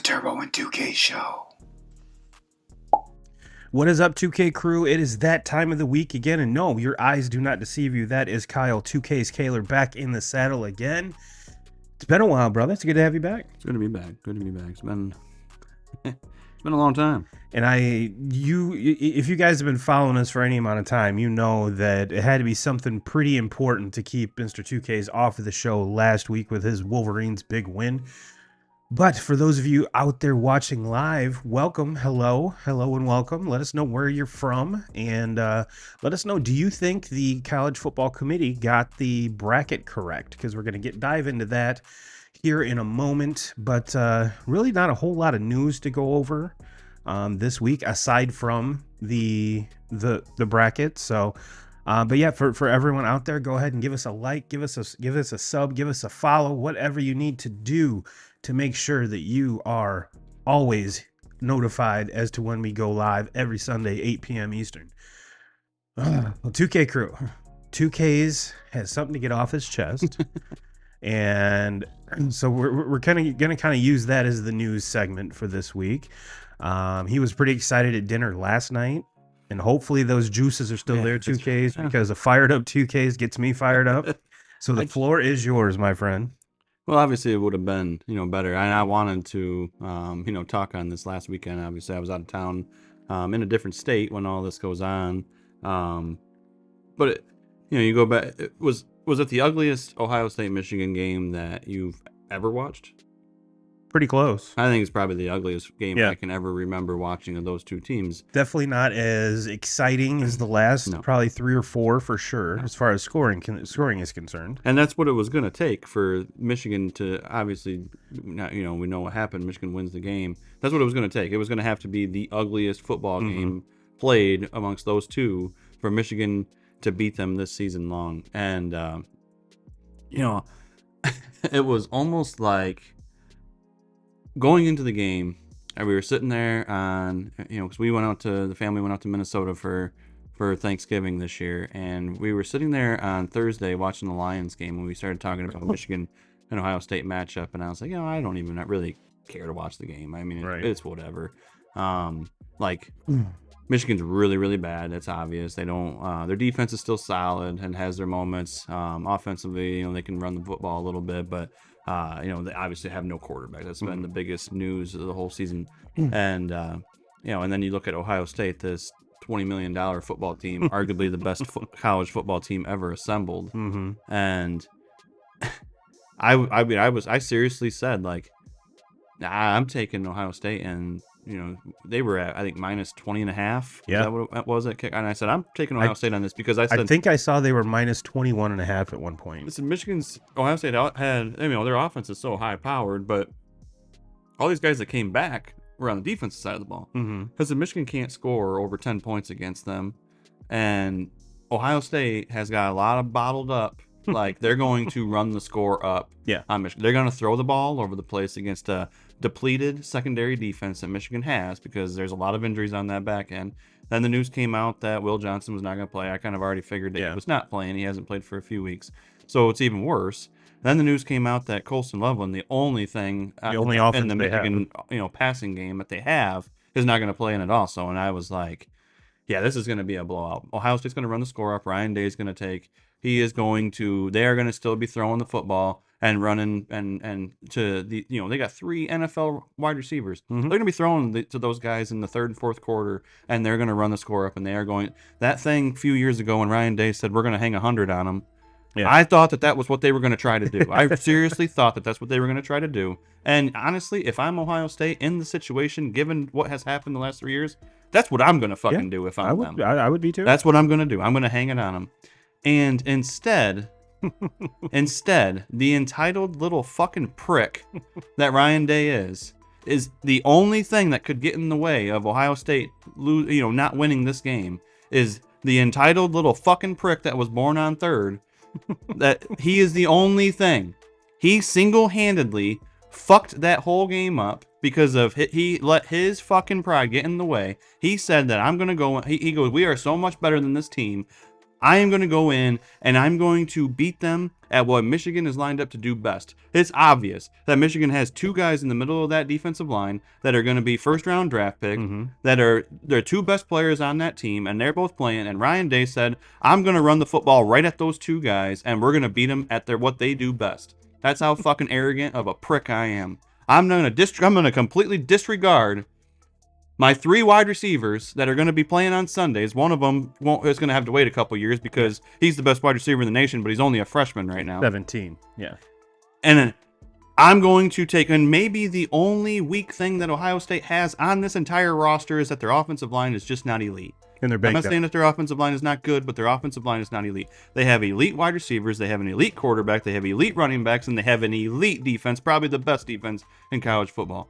Turbo and 2K show. What is up, 2K crew? It is that time of the week again, and no, your eyes do not deceive you. That is Kyle, 2K's Kaler, back in the saddle again. It's been a while, brother. It's good to have you back. It's good to be back. Good to be back. It's been It's been a long time. And if you guys have been following us for any amount of time, you know that it had to be something pretty important to keep Mr. 2K's off of the show last week with his Wolverines' big win. But for those of you out there watching live, welcome, hello, and welcome. Let us know where you're from, and let us know, do you think the College Football Committee got the bracket correct? Because we're going to dive into that here in a moment, but really not a whole lot of news to go over this week aside from the bracket. So but yeah, for everyone out there, go ahead and give us a like, give us a sub, give us a follow, whatever you need to do to make sure that you are always notified as to when we go live every Sunday, 8 p.m. Eastern. Well, 2K crew, 2K's has something to get off his chest. And so we're gonna use that as the news segment for this week. He was pretty excited at dinner last night, and hopefully those juices are still there, 2K's, because a fired up 2K's gets me fired up. So the floor is yours, my friend. Well, obviously it would have been, better. And I wanted to, talk on this last weekend. Obviously I was out of town, in a different state when all this goes on. But you go back, was it the ugliest Ohio State-Michigan game that you've ever watched? Pretty close. I think it's probably the ugliest game I can ever remember watching of those two teams. Definitely not as exciting as the last, probably 3 or 4 for sure, as far as scoring is concerned. And that's what it was going to take for Michigan to obviously, we know what happened. Michigan wins the game. That's what it was going to take. It was going to have to be the ugliest football game played amongst those two for Michigan to beat them this season long. And, it was almost like going into the game, and we were sitting there on, because the family went out to Minnesota for Thanksgiving this year, and we were sitting there on Thursday watching the Lions game when we started talking about Michigan and Ohio State matchup, and I was like, I don't even really care to watch the game. I mean, it's whatever. Michigan's really, really bad. It's obvious. They don't. Their defense is still solid and has their moments. Offensively, they can run the football a little bit, but they obviously have no quarterback. That's been the biggest news of the whole season. And and then you look at Ohio State, this $20 million football team, arguably the best college football team ever assembled. And I seriously said, I'm taking Ohio State, and they were at, I think, minus 20.5. Yeah. Is that what it was at kick? And I said, I'm taking Ohio State on this because I think I saw they were minus 21.5 at one point. Listen, Ohio State had, their offense is so high powered, but all these guys that came back were on the defensive side of the ball. Because the Michigan can't score over 10 points against them. And Ohio State has got a lot of bottled up. They're going to run the score up on Michigan. They're going to throw the ball all over the place against a depleted secondary defense that Michigan has, because there's a lot of injuries on that back end. Then the news came out that Will Johnson was not going to play. I kind of already figured that he was not playing. He hasn't played for a few weeks. So it's even worse. Then the news came out that Colston Loveland, the only thing in the Michigan passing game that they have, is not going to play in it also. And I was like, this is going to be a blowout. Ohio State's going to run the score up. Ryan Day's going to take. They are going to still be throwing the football and running and to the, they got 3 NFL wide receivers. They're going to be throwing to those guys in the third and fourth quarter, and they're going to run the score up, and they are going. That thing a few years ago when Ryan Day said we're going to hang 100 on them, I thought that was what they were going to try to do. I seriously thought that that's what they were going to try to do. And honestly, if I'm Ohio State in the situation, given what has happened the last 3 years, that's what I'm going to fucking do if I'm them. I would be too. That's what I'm going to do. I'm going to hang it on them. And instead, the entitled little fucking prick that Ryan Day is the only thing that could get in the way of Ohio State not winning this game. Is the entitled little fucking prick that was born on third. That he is the only thing. He single-handedly fucked that whole game up because of he let his fucking pride get in the way. He said that I'm going to go. He goes, we are so much better than this team. I am going to go in and I'm going to beat them at what Michigan is lined up to do best. It's obvious that Michigan has 2 guys in the middle of that defensive line that are going to be first-round draft pick, they're 2 best players on that team, and they're both playing. And Ryan Day said, I'm going to run the football right at those 2 guys, and we're going to beat them at what they do best. That's how fucking arrogant of a prick I am. I'm going to completely disregard My 3 wide receivers that are going to be playing on Sundays, one of them is going to have to wait a couple years because he's the best wide receiver in the nation, but he's only a freshman right now. 17, yeah. And I'm going to take, and maybe the only weak thing that Ohio State has on this entire roster is that their offensive line is just not elite. And I'm not saying that their offensive line is not good, but their offensive line is not elite. They have elite wide receivers, they have an elite quarterback, they have elite running backs, and they have an elite defense, probably the best defense in college football.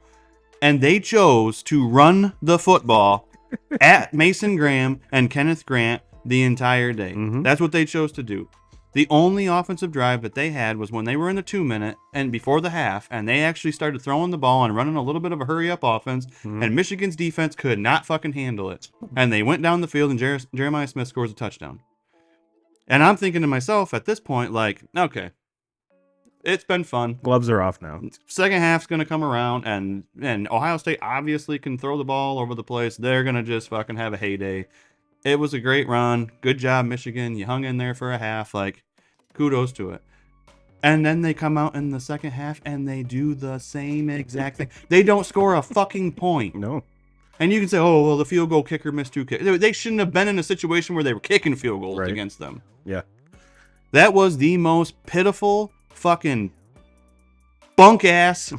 And they chose to run the football at Mason Graham and Kenneth Grant the entire day. Mm-hmm. That's what they chose to do. The only offensive drive that they had was when they were in the 2-minute and before the half, and they actually started throwing the ball and running a little bit of a hurry-up offense, and Michigan's defense could not fucking handle it. And they went down the field, and Jeremiah Smith scores a touchdown. And I'm thinking to myself at this point, like, okay, it's been fun. Gloves are off now. Second half's going to come around, and Ohio State obviously can throw the ball over the place. They're going to just fucking have a heyday. It was a great run. Good job, Michigan. You hung in there for a half. Like, kudos to it. And then they come out in the second half, and they do the same exact thing. They don't score a fucking point. No. And you can say, oh, well, the field goal kicker missed 2 kicks. They shouldn't have been in a situation where they were kicking field goals against them. Yeah. That was the most pitiful fucking bunk ass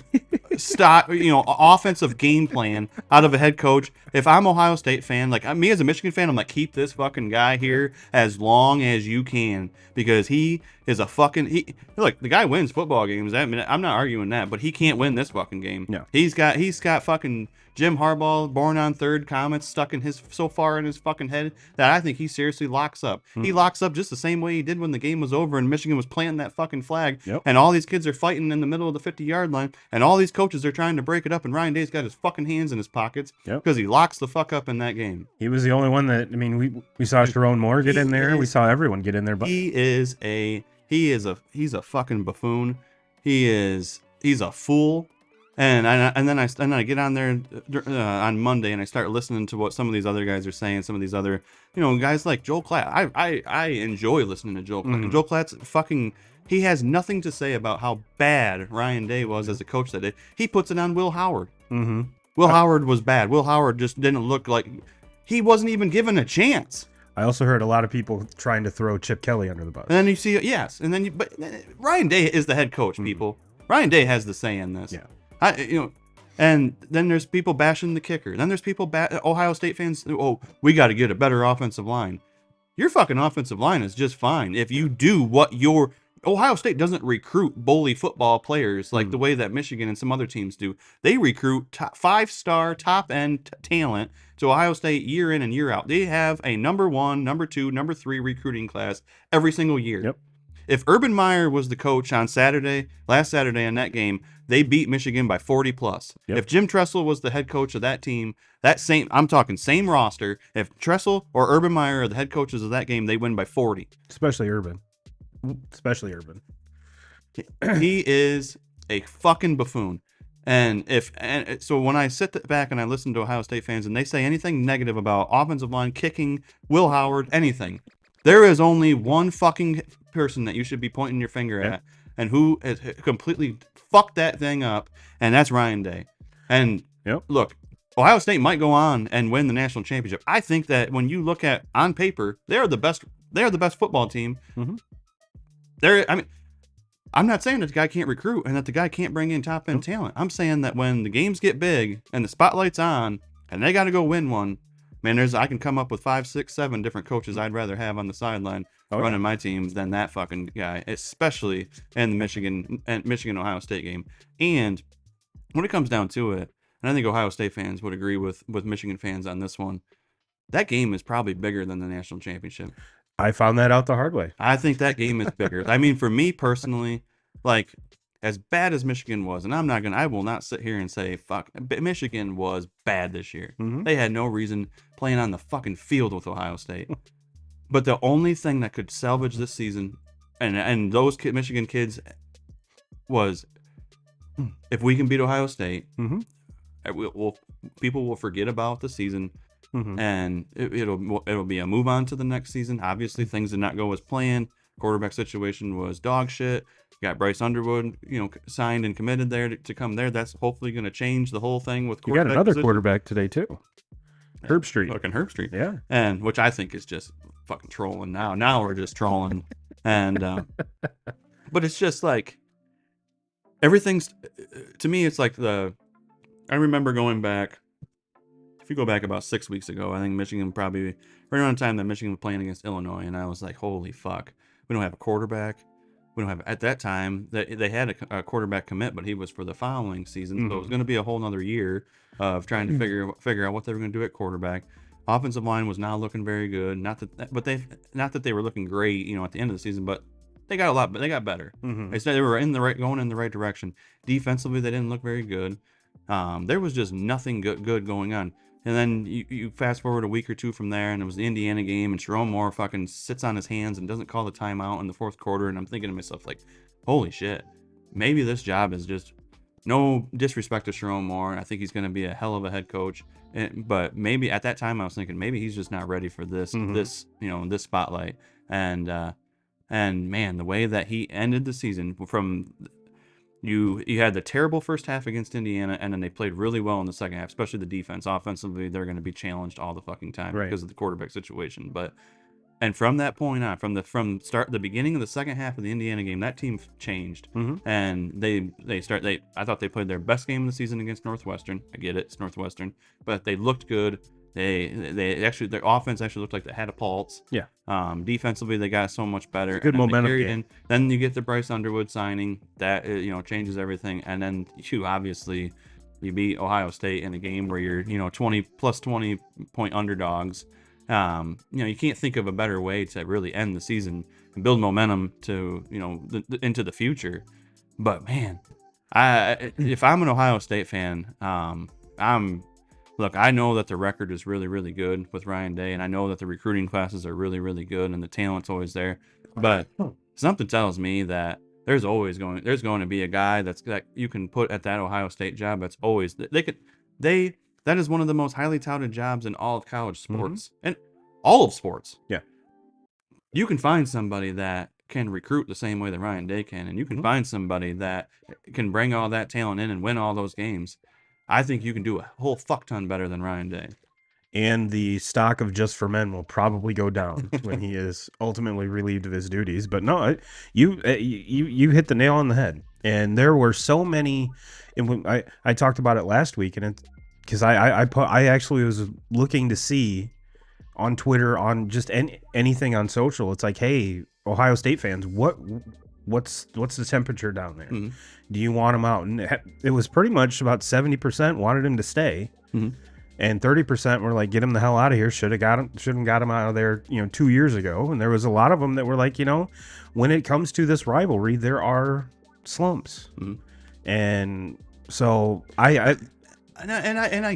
offensive game plan out of a head coach. If I'm Ohio State fan, like me as a Michigan fan, I'm like, keep this fucking guy here as long as you can, because he is a fucking look, the guy wins football games. I mean, I'm not arguing that, but he can't win this fucking game. No. He's got fucking Jim Harbaugh, born on third comments stuck in so far in his fucking head that I think he seriously locks up. He locks up just the same way he did when the game was over and Michigan was planting that fucking flag. Yep. And all these kids are fighting in the middle of the 50-yard line, and all these coaches are trying to break it up, and Ryan Day's got his fucking hands in his pockets because he locks the fuck up in that game. He was the only one that, I mean, we saw Sharon Moore get in there. We saw everyone get in there. But he's a fucking buffoon. He's a fool. And then I get on there on Monday and I start listening to what some of these other guys are saying. Some of these other, guys like Joel Klatt. I enjoy listening to Joel Klatt. Mm-hmm. Joel Klatt's fucking. He has nothing to say about how bad Ryan Day was as a coach that day. He puts it on Will Howard. Mm-hmm. Will Howard was bad. Will Howard just didn't look like he wasn't even given a chance. I also heard a lot of people trying to throw Chip Kelly under the bus. And then you see, yes, and then but Ryan Day is the head coach. People, Ryan Day has the say in this. Yeah. And then there's people bashing the kicker. Then there's people, Ohio State fans, oh, we got to get a better offensive line. Your fucking offensive line is just fine if you do what Ohio State doesn't recruit bully football players like the way that Michigan and some other teams do. They recruit 5-star, top-end talent to Ohio State year in and year out. They have a number 1, number 2, number 3 recruiting class every single year. Yep. If Urban Meyer was the coach on last Saturday in that game, they beat Michigan by 40+. Yep. If Jim Tressel was the head coach of that team, I'm talking same roster, if Tressel or Urban Meyer are the head coaches of that game, they win by 40. Especially Urban. He is a fucking buffoon. And so when I sit back and I listen to Ohio State fans and they say anything negative about offensive line, kicking, Will Howard, anything, there is only one fucking person that you should be pointing your finger at, and who has completely fucked that thing up, and that's Ryan Day. And look, Ohio State might go on and win the national championship. I think that when you look at on paper, they're the best football team. Mm-hmm. I'm not saying that the guy can't recruit and that the guy can't bring in top end talent. I'm saying that when the games get big and the spotlight's on and they got to go win one, man, I can come up with 5, 6, 7 different coaches I'd rather have on the sideline running my teams than that fucking guy, especially in the Michigan Ohio State game. And when it comes down to it, and I think Ohio State fans would agree with Michigan fans on this one, that game is probably bigger than the national championship. I found that out the hard way. I think that game is bigger. I mean, for me personally, like, as bad as Michigan was, and I will not sit here and say, fuck, Michigan was bad this year. Mm-hmm. They had no reason playing on the fucking field with Ohio State. But the only thing that could salvage this season, and those Michigan kids, was if we can beat Ohio State, people will forget about the season, and it'll be a move on to the next season. Obviously, things did not go as planned. Quarterback situation was dog shit. Got Bryce Underwood, signed and committed there to come there. That's hopefully going to change the whole thing with quarterback. You got another quarterback today too. Herb Street. Fucking Herb Street. Yeah. And which I think is just fucking trolling now. Now we're just trolling. And, but it's just like, everything's, to me, it's like I remember going back, if you go back about 6 weeks ago, I think Michigan probably, right around the time that Michigan was playing against Illinois, and I was like, holy fuck. We don't have a quarterback. We don't have, at that time, they had a quarterback commit, but he was for the following season. So it was going to be a whole nother year of trying to figure out what they were going to do at quarterback. Offensive line was not looking very good. Not that they were looking great, at the end of the season, but they got better. They said they were going in the right direction. Defensively, they didn't look very good. There was just nothing good going on. And then you fast forward a week or two from there, and it was the Indiana game, and Sharon Moore fucking sits on his hands and doesn't call the timeout in the fourth quarter. And I'm thinking to myself, like, holy shit, maybe this job is just, no disrespect to Sharon Moore. I think he's going to be a hell of a head coach. But maybe at that time I was thinking maybe he's just not ready for this spotlight. And man, the way that he ended the season from. You had the terrible first half against Indiana, and then they played really well in the second half, especially the defense. Offensively, they're going to be challenged all the fucking time because of the quarterback situation. And from that point on, from the beginning of the second half of the Indiana game, that team changed, and I thought they played their best game of the season against Northwestern. I get it, it's Northwestern, but they looked good. They actually, their offense actually looked like they had a pulse. Yeah. Defensively, they got so much better. Good momentum game. Then you get the Bryce Underwood signing that changes everything. And then you beat Ohio State in a game where you're 20 point underdogs. You can't think of a better way to really end the season and build momentum to into the future. But man, if I'm an Ohio State fan, Look, I know that the record is really, really good with Ryan Day, and I know that the recruiting classes are really, really good, and the talent's always there. But something tells me that there's going to be a guy that you can put at that Ohio State job. That's always that is one of the most highly touted jobs in all of college sports and all of sports. Yeah, you can find somebody that can recruit the same way that Ryan Day can, and you can find somebody that can bring all that talent in and win all those games. I think you can do a whole fuck ton better than Ryan Day. And the stock of Just for Men will probably go down when he is ultimately relieved of his duties. But no, you hit the nail on the head. And there were so many. And when I talked about it last week, and because I actually was looking to see on Twitter, on just anything on social. It's like, hey, Ohio State fans, what's the temperature down there? Do you want him out? And it was pretty much about 70% wanted him to stay, and 30% were like, get him the hell out of here. Should have got him out of there 2 years ago. And there was a lot of them that were like, when it comes to this rivalry, there are slumps, and so I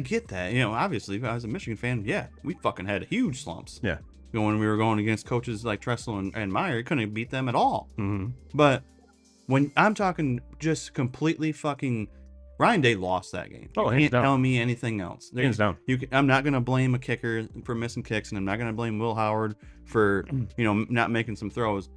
get that. Obviously, if I was a Michigan fan, yeah, we fucking had huge slumps. Yeah. When we were going against coaches like Tressel and Meyer, couldn't beat them at all. But when I'm talking just completely fucking, Ryan Day lost that game. You can't tell me anything else. Hands down. I'm not going to blame a kicker for missing kicks, and I'm not going to blame Will Howard for not making some throws.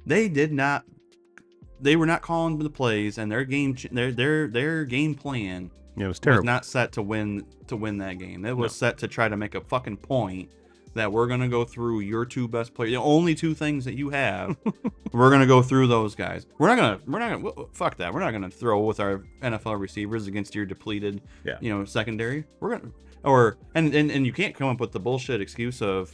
They were not calling the plays, and their game plan was terrible. Was not set to win that game. It was set to try to make a fucking point that we're going to go through your two best players, the only two things that you have. We're going to go through those guys. We're not going to fuck that. We're not going to throw with our NFL receivers against your depleted, secondary. We're going to, and you can't come up with the bullshit excuse of,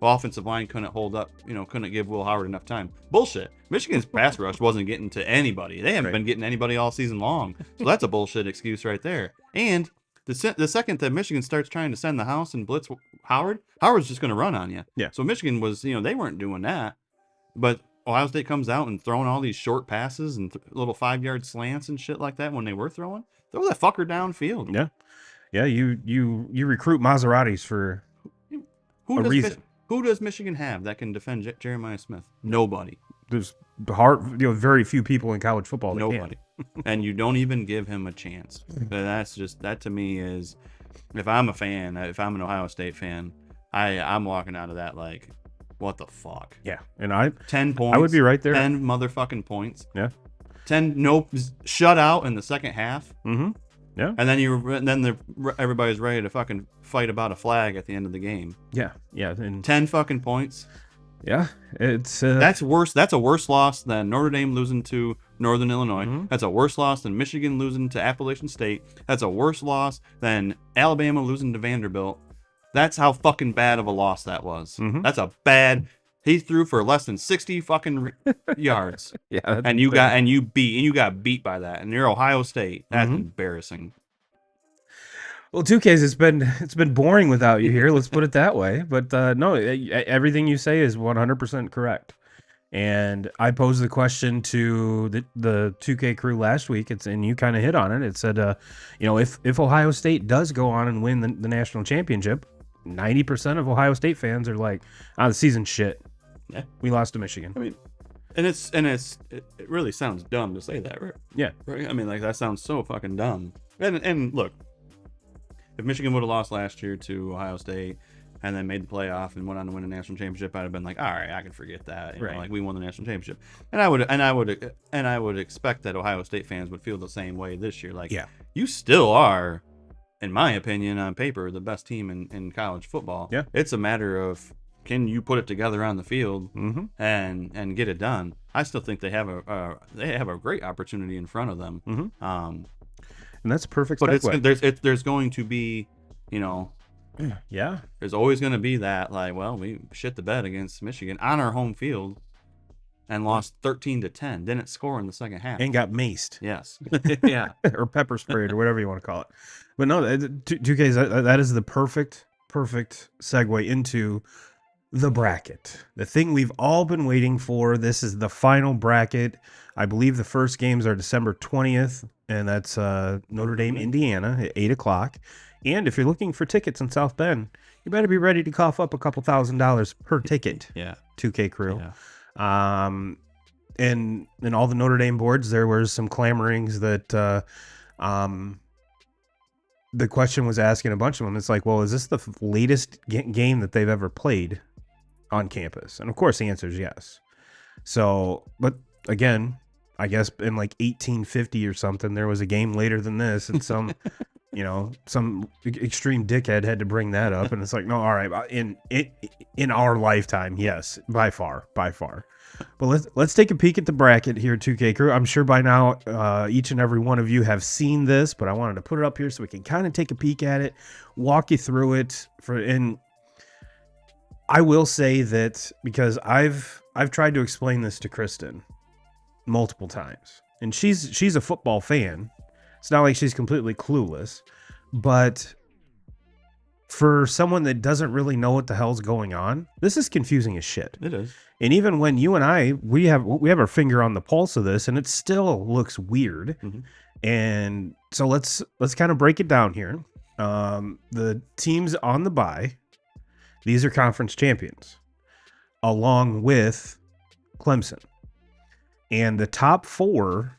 offensive line couldn't hold up, couldn't give Will Howard enough time. Bullshit. Michigan's pass rush wasn't getting to anybody. They haven't been getting anybody all season long. So that's a bullshit excuse right there. And the second that Michigan starts trying to send the house and blitz Howard's just going to run on you. Yeah. So Michigan was, they weren't doing that. But Ohio State comes out and throwing all these short passes and little 5-yard slants and shit like that when they were throwing. Throw that fucker downfield. Yeah. Yeah, you recruit Maseratis for a reason. Who does Michigan have that can defend Jeremiah Smith? Nobody. There's very few people in college football that Nobody. And you don't even give him a chance. That to me is, if I'm a fan, if I'm an Ohio State fan, I'm walking out of that like, what the fuck? Yeah. And 10 points. I would be right there. 10 motherfucking points. Yeah. 10 shutout in the second half. Yeah. And then everybody's ready to fucking fight about a flag at the end of the game. Yeah. Yeah. And 10 fucking points. yeah, it's That's worse. That's a worse loss than Notre Dame losing to Northern Illinois. Mm-hmm. That's a worse loss than Michigan losing to Appalachian State. That's a worse loss than Alabama losing to Vanderbilt. That's how fucking bad of a loss that was. Mm-hmm. That's a bad. He threw for less than 60 fucking yards. Yeah, that's and you got beat by that. And you're Ohio State. That's Mhm. embarrassing. Well, 2Ks, it's been boring without you here. Let's put it that way. But no, everything you say is 100% correct. And I posed the question to the 2K crew last week. And you kind of hit on it. It said, if Ohio State does go on and win the national championship, 90% of Ohio State fans are like, the season's shit. Yeah, we lost to Michigan. I mean, it really sounds dumb to say that, right? Yeah, right. I mean, like that sounds so fucking dumb. And look, if Michigan would have lost last year to Ohio State and then made the playoff and went on to win a national championship, I'd have been like, all right, I can forget that. You know, like we won the national championship, and I would expect that Ohio State fans would feel the same way this year. Like, yeah, you still are, in my opinion, on paper, the best team in college football. Yeah, it's a matter of, can you put it together on the field mm-hmm. and get it done? I still think they have a great opportunity in front of them. Mm-hmm. And that's a perfect. But there's going to be, yeah, there's always going to be that, like, well, we shit the bed against Michigan on our home field and lost 13-10. Didn't score in the second half and got maced. Yes, yeah, or pepper sprayed or whatever you want to call it. But no, 2Ks, that is the perfect segue into the bracket, the thing we've all been waiting for. This is the final bracket. I believe the first games are December 20th, and that's Notre Dame, Indiana at 8:00. And if you're looking for tickets in South Bend, you better be ready to cough up a couple $1,000s per ticket. Yeah, 2K crew. Yeah. And in all the Notre Dame boards, there was some clamorings that the question was asking a bunch of them. It's like, well, is this the latest game that they've ever played on campus? And of course the answer is yes. So, but again, I guess in like 1850 or something, there was a game later than this, and some some extreme dickhead had to bring that up, and it's like, no, all right, in our lifetime, yes, by far. But let's take a peek at the bracket here, 2K crew. I'm sure by now each and every one of you have seen this, but I wanted to put it up here so we can kind of take a peek at it, walk you through it. And I will say that because I've tried to explain this to Kristen multiple times, and she's a football fan. It's not like she's completely clueless, but for someone that doesn't really know what the hell's going on, this is confusing as shit. It is. And even when you and I, we have our finger on the pulse of this, and it still looks weird. Mm-hmm. And so let's kind of break it down here. The teams on the bye, these are conference champions, along with Clemson. And the top 4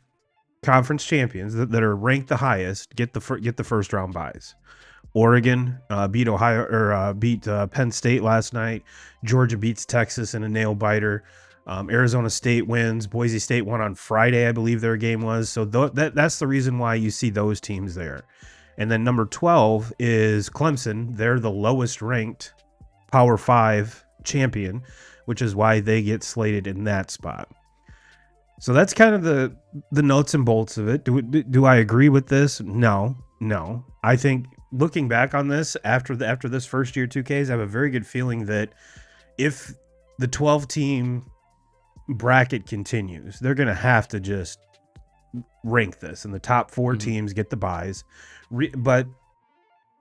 conference champions that are ranked the highest get the first round byes. Oregon beat Penn State last night. Georgia beats Texas in a nail biter. Arizona State wins. Boise State won on Friday, I believe their game was. So that's the reason why you see those teams there. And then number 12 is Clemson. They're the lowest ranked Power 5 champion, which is why they get slated in that spot. So that's kind of the nuts and bolts of it. Do I agree with this? No. I think looking back on this after this first year 2Ks, I have a very good feeling that if the 12-team bracket continues, they're going to have to just rank this, and the top 4 teams get the byes. But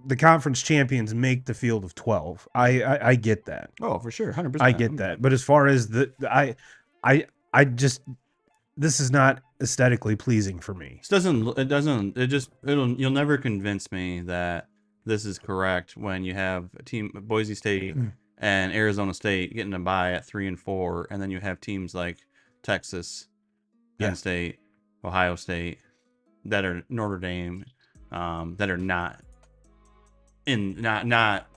the conference champions make the field of 12. I get that. Oh, for sure, 100%. I get that. But as far as I just, this is not aesthetically pleasing for me. You'll never convince me that this is correct when you have a team, Boise State and Arizona State getting a bye at 3 and 4, and then you have teams like Texas, Penn State, Ohio State, that are Notre Dame, that are not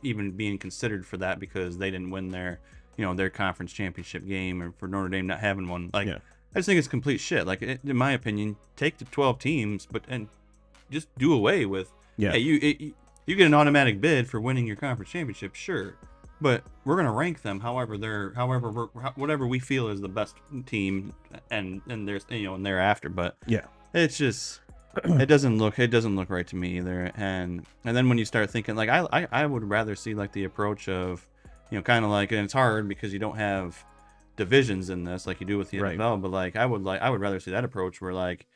even being considered for that because they didn't win their conference championship game, or for Notre Dame not having one. I just think it's complete shit. Like, in my opinion, take the 12 teams, and just do away with. Yeah. Hey, you get an automatic bid for winning your conference championship, sure, but we're gonna rank them whatever we feel is the best team, and there's and thereafter. But yeah, it's just it doesn't look right to me either. And then when you start thinking like I would rather see like the approach of kind of like, and it's hard because you don't have divisions in this like you do with the NFL, but like I would rather see that approach where like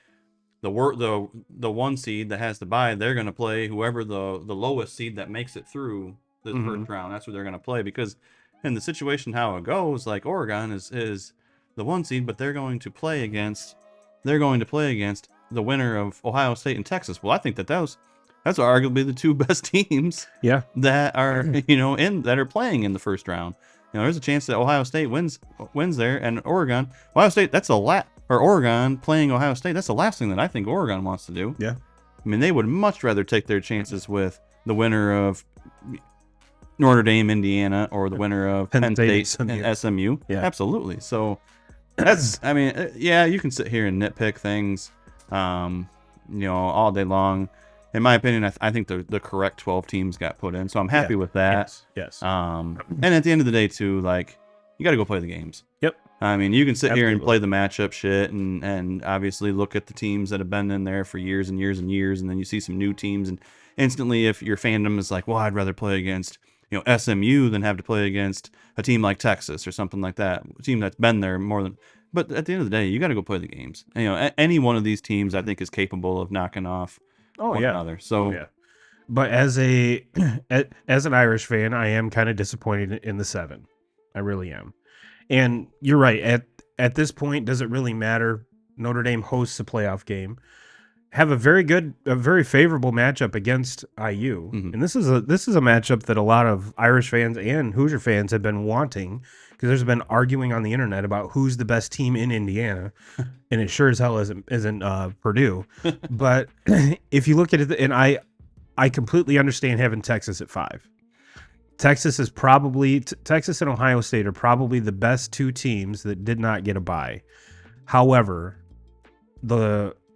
the one seed that has to bye, they're going to play whoever the lowest seed that makes it through the first round. That's what they're going to play, because in the situation how it goes, like Oregon is the one seed, but they're going to play against the winner of Ohio State and Texas. Well, I think that's arguably the two best teams that are that are playing in the first round. There's a chance that Ohio State wins there, and Ohio State, or Oregon playing Ohio State, that's the last thing that I think Oregon wants to do. Yeah. I mean, they would much rather take their chances with the winner of Notre Dame, Indiana, or the winner of Penn State and SMU. Yeah. Absolutely. So that's, I mean, yeah, you can sit here and nitpick things, all day long. In my opinion, I think the correct 12 teams got put in, so I'm happy with that. Yes. And at the end of the day, too, like, you got to go play the games. Yep. I mean, you can sit here and play the matchup shit, and obviously look at the teams that have been in there for years and years and years, and then you see some new teams, and instantly, if your fandom is like, well, I'd rather play against SMU than have to play against a team like Texas or something like that, a team that's been there more than. But at the end of the day, you got to go play the games. Any one of these teams, I think, is capable of knocking off one another. So, but as an Irish fan, I am kind of disappointed in the 7. I really am. And you're right. At this point, does it really matter? Notre Dame hosts a playoff game, have a very favorable matchup against IU, and this is a matchup that a lot of Irish fans and Hoosier fans have been wanting, because there's been arguing on the internet about who's the best team in Indiana, and it sure as hell isn't Purdue. But if you look at it, and I completely understand having Texas at 5. Texas and Ohio State are probably the best two teams that did not get a bye. However,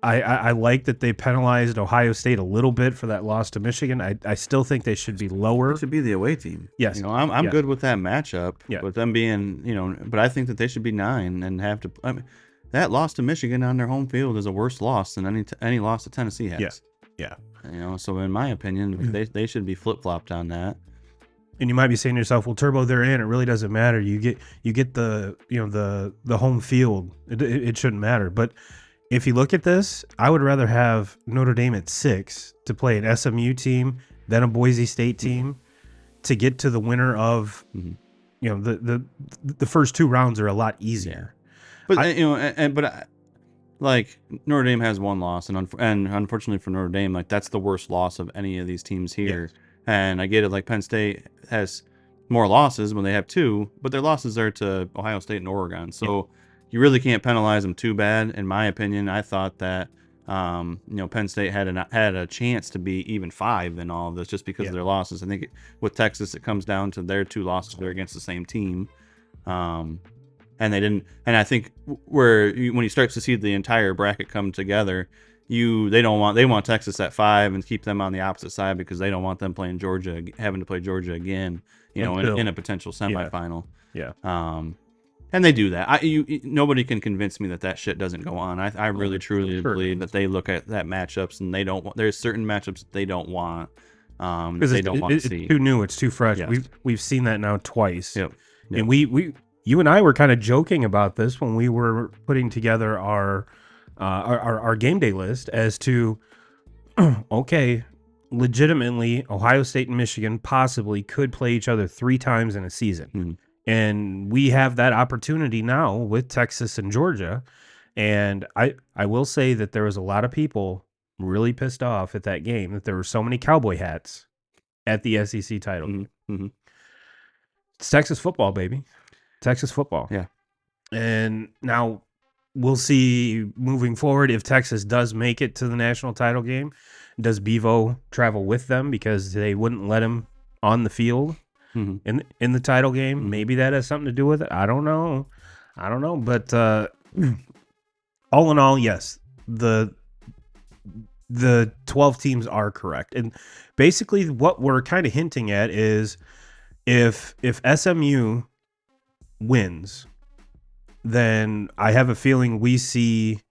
I like that they penalized Ohio State a little bit for that loss to Michigan. I still think they should be lower. It should be the away team. Yes. I'm good with that matchup. Yeah. With them being, but I think that they should be 9 and have to. I mean, that loss to Michigan on their home field is a worse loss than any loss that Tennessee has. Yeah. So in my opinion, they should be flip flopped on that. And you might be saying to yourself, well, Turbo, they're in. It really doesn't matter. You get the the home field. It shouldn't matter. But if you look at this, I would rather have Notre Dame at 6 to play an SMU team than a Boise State team to get to the winner of the first 2 rounds are a lot easier. But like Notre Dame has 1 loss, and unfortunately for Notre Dame, like that's the worst loss of any of these teams here. Yes. And I get it, like Penn State has more losses when they have 2, but their losses are to Ohio State and Oregon. So you really can't penalize them too bad, in my opinion. I thought that Penn State had a chance to be even 5 in all of this just because of their losses. I think with Texas, it comes down to their 2 losses. They're against the same team, and they didn't. And I think when you start to see the entire bracket come together, they want Texas at 5 and keep them on the opposite side because they don't want them playing Georgia, having to play Georgia again, in a potential semifinal. Yeah. And they do that. Nobody can convince me that shit doesn't go on. I really truly believe that they look at that matchups and they don't want. There's certain matchups that they don't want. Because they don't want to see. It's too new. It's too fresh. Yes. We've seen that now twice. Yep. And you and I were kind of joking about this when we were putting together our game day list as to, okay, legitimately, Ohio State and Michigan possibly could play each other 3 times in a season. Mm-hmm. And we have that opportunity now with Texas and Georgia. And I will say that there was a lot of people really pissed off at that game that there were so many cowboy hats at the SEC title. Mm-hmm. Mm-hmm. It's Texas football, baby. Texas football. Yeah. And now we'll see moving forward if Texas does make it to the national title game. Does Bevo travel with them because they wouldn't let him on the field in the title game? Mm-hmm. Maybe that has something to do with it. I don't know. But all in all, yes, the the 12 teams are correct. And basically what we're kind of hinting at is if SMU wins, then I have a feeling we see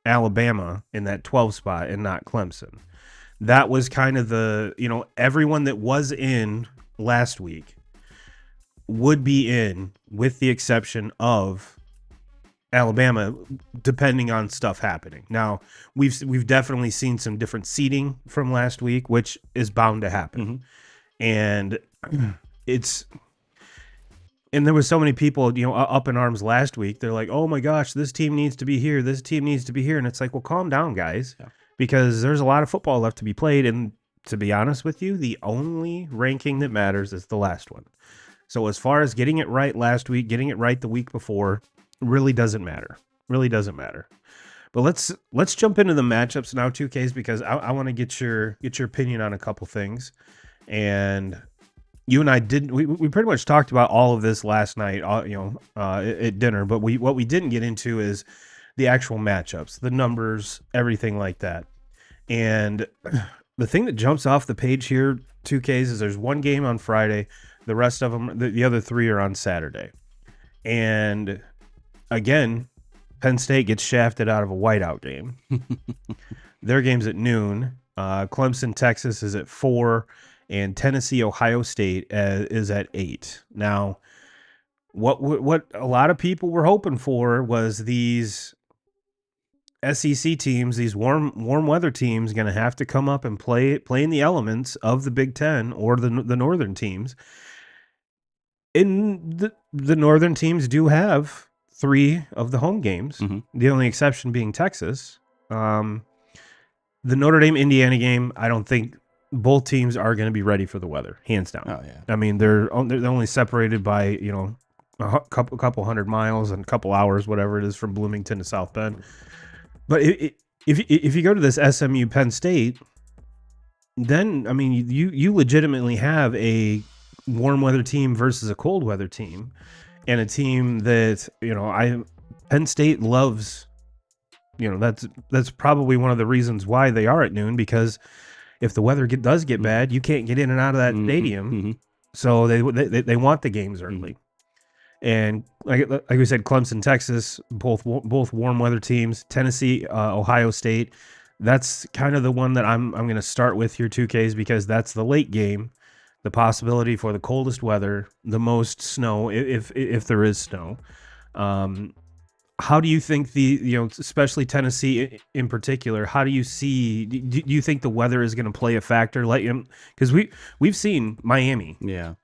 Alabama in that 12 spot and not Clemson. That was kind of the, everyone that was in last week would be in, with the exception of Alabama, depending on stuff happening. Now, we've definitely seen some different seeding from last week, which is bound to happen. And there was so many people, up in arms last week. They're like, oh my gosh, this team needs to be here. This team needs to be here. And it's like, well, calm down, guys, because there's a lot of football left to be played. And to be honest with you, the only ranking that matters is the last one. So as far as getting it right last week, getting it right the week before, really doesn't matter. Really doesn't matter. But let's jump into the matchups now, 2Ks, because I want to get your opinion on a couple things. And you and I we pretty much talked about all of this last night, at dinner. But what we didn't get into is the actual matchups, the numbers, everything like that. And the thing that jumps off the page here, 2Ks, is there's one game on Friday. The rest of them, the other three, are on Saturday. And again, Penn State gets shafted out of a whiteout game. Their game's at noon. Clemson, Texas is at 4, and Tennessee, Ohio State is at 8. Now, what a lot of people were hoping for was these SEC teams, these warm weather teams, going to have to come up and play in the elements of the Big Ten or the northern teams. And the northern teams do have 3 of the home games. The only exception being Texas. The Notre Dame Indiana game, I don't think both teams are going to be ready for the weather, hands down. Oh yeah. I mean, they're only separated by a couple hundred miles and a couple hours, whatever it is, from Bloomington to South Bend. But if you go to this SMU Penn State, then I mean you legitimately have a warm weather team versus a cold weather team, and a team that Penn State loves. That's probably one of the reasons why they are at noon, because if the weather does get bad, you can't get in and out of that stadium. So they want the games early. And like we said, Clemson, Texas, both warm weather teams. Tennessee, Ohio State, that's kind of the one that I'm going to start with here, 2Ks, because that's the late game. The possibility for the coldest weather, the most snow, if there is snow. How do you think especially Tennessee in particular, how do you see, do you think the weather is going to play a factor? Because we've seen Miami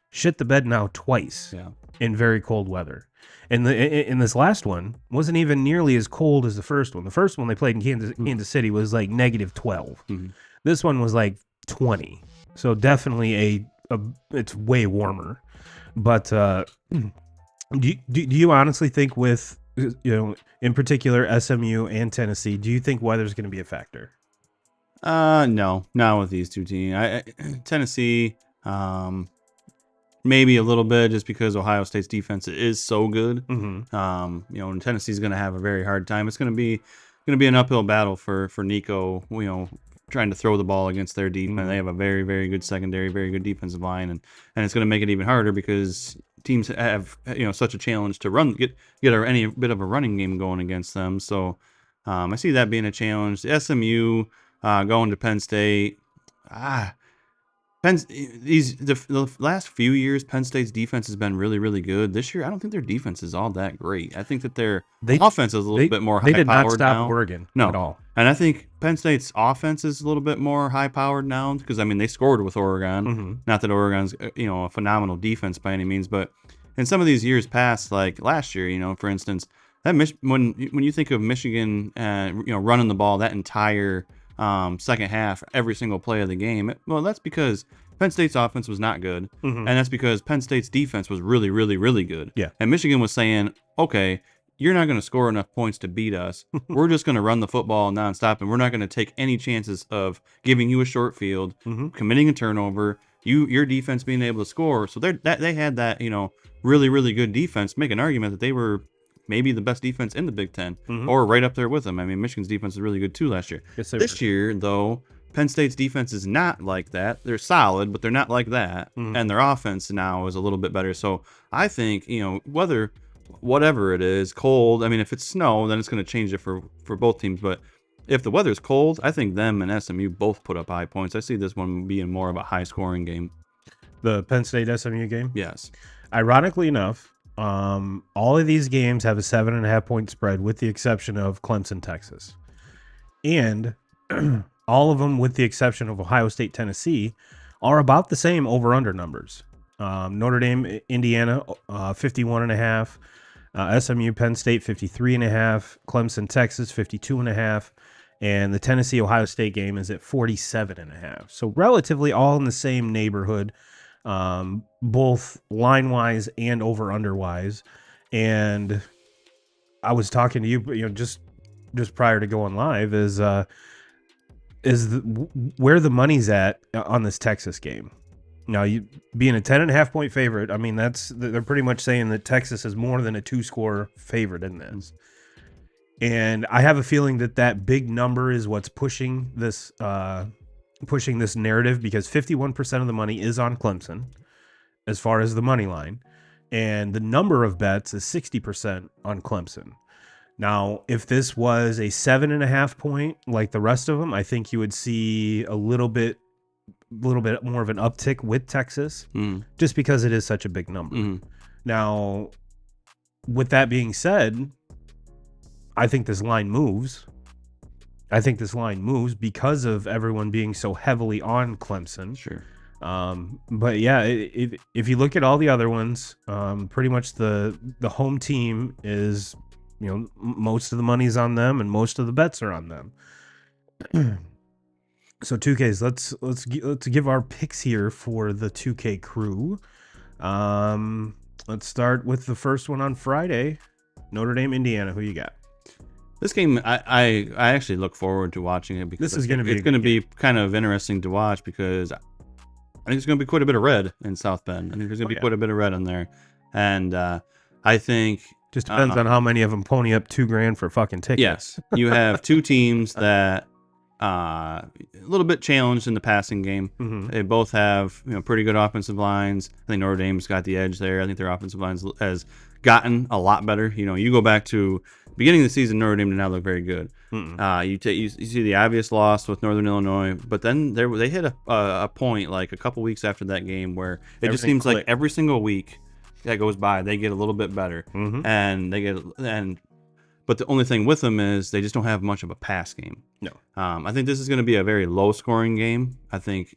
shit the bed now twice in very cold weather. And in this last one wasn't even nearly as cold as the first one. The first one they played in Kansas City was like -12. This one was like 20. So definitely it's way warmer. But do you honestly think, with in particular SMU and Tennessee, do you think weather's going to be a factor? No, not with these two teams. Tennessee, maybe a little bit, just because Ohio State's defense is so good. And Tennessee's going to have a very hard time. It's going to be an uphill battle for Nico. Trying to throw the ball against their defense. They have a very, very good secondary, very good defensive line, and it's going to make it even harder because teams have such a challenge to get any bit of a running game going against them. So I see that being a challenge. The SMU going to Penn State. The last few years, Penn State's defense has been really, really good. This year, I don't think their defense is all that great. I think that their offense is a little bit more high-powered now. They did not stop Oregon at all. And I think Penn State's offense is a little bit more high-powered now, because, I mean, they scored with Oregon. Not that Oregon's, a phenomenal defense by any means, but in some of these years past, like last year, for instance, that when you think of Michigan, running the ball that entire second half, every single play of the game, that's because Penn State's offense was not good, and that's because Penn State's defense was really, really, really good. Yeah. And Michigan was saying, okay, you're not going to score enough points to beat us. We're just going to run the football nonstop, and we're not going to take any chances of giving you a short field, committing a turnover, your defense being able to score. So they had that, really, really good defense. Make an argument that they were maybe the best defense in the Big Ten, Mhm. or right up there with them. I mean, Michigan's defense is really good too last year. Yes, they This were. year, though, Penn State's defense is not like that. They're solid, but they're not like that. Mhm. And their offense now is a little bit better. So I think, whatever it is, cold. I mean, if it's snow, then it's going to change it for both teams. But if the weather's cold, I think them and SMU both put up high points. I see this one being more of a high scoring game. The Penn State SMU game? Yes. Ironically enough, all of these games have a 7.5 point spread with the exception of Clemson, Texas. And all of them, with the exception of Ohio State, Tennessee, are about the same over-under numbers. Notre Dame, Indiana, 51.5. SMU, Penn State, 53.5. Clemson, Texas, 52.5. And the Tennessee-Ohio State game is at 47.5. So relatively all in the same neighborhood, both line-wise and over-under-wise. And I was talking to you, just prior to going live, where the money's at on this Texas game. Now, you being a 10.5 point favorite, I mean, they're pretty much saying that Texas is more than a 2-score favorite in this. And I have a feeling that big number is what's pushing this narrative, because 51% of the money is on Clemson as far as the money line, and the number of bets is 60% on Clemson. Now, if this was a 7.5 point like the rest of them, I think you would see a little bit more of an uptick with Texas, just because it is such a big number. Now, with that being said, I think this line moves. Because of everyone being so heavily on Clemson. Sure. But yeah, if you look at all the other ones, pretty much the home team is, most of the money's on them and most of the bets are on them. So 2Ks, let's give our picks here for the 2K crew. Let's start with the first one on Friday. Notre Dame, Indiana. Who you got? This game, I actually look forward to watching it, because it's going to be kind of interesting to watch, because I think there's going to be quite a bit of red in South Bend. I think there's going to be quite a bit of red in there, and I think just depends on how many of them pony up $2,000 for fucking tickets. Yes, you have two teams that a little bit challenged in the passing game. Mm-hmm. They both have pretty good offensive lines. I think Notre Dame's got the edge there. I think their offensive lines has gotten a lot better. You go back to beginning of the season, Notre Dame did not look very good. You see the obvious loss with Northern Illinois, but then they hit a point like a couple weeks after that game where it just seems like every single week that goes by, they get a little bit better, but the only thing with them is they just don't have much of a pass game. No. I think this is going to be a very low scoring game. I think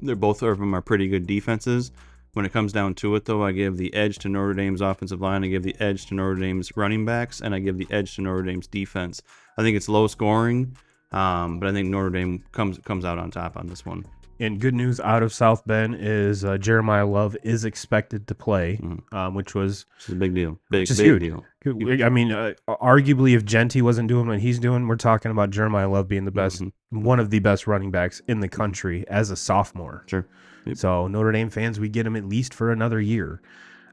both of them are pretty good defenses. When it comes down to it, though, I give the edge to Notre Dame's offensive line. I give the edge to Notre Dame's running backs, and I give the edge to Notre Dame's defense. I think it's low scoring, but I think Notre Dame comes out on top on this one. And good news out of South Bend is Jeremiah Love is expected to play, which is a big deal. Big huge deal. I mean, arguably, if Genty wasn't doing what he's doing, we're talking about Jeremiah Love being the best, one of the best running backs in the country as a sophomore. Sure. Yep. So Notre Dame fans, we get him at least for another year.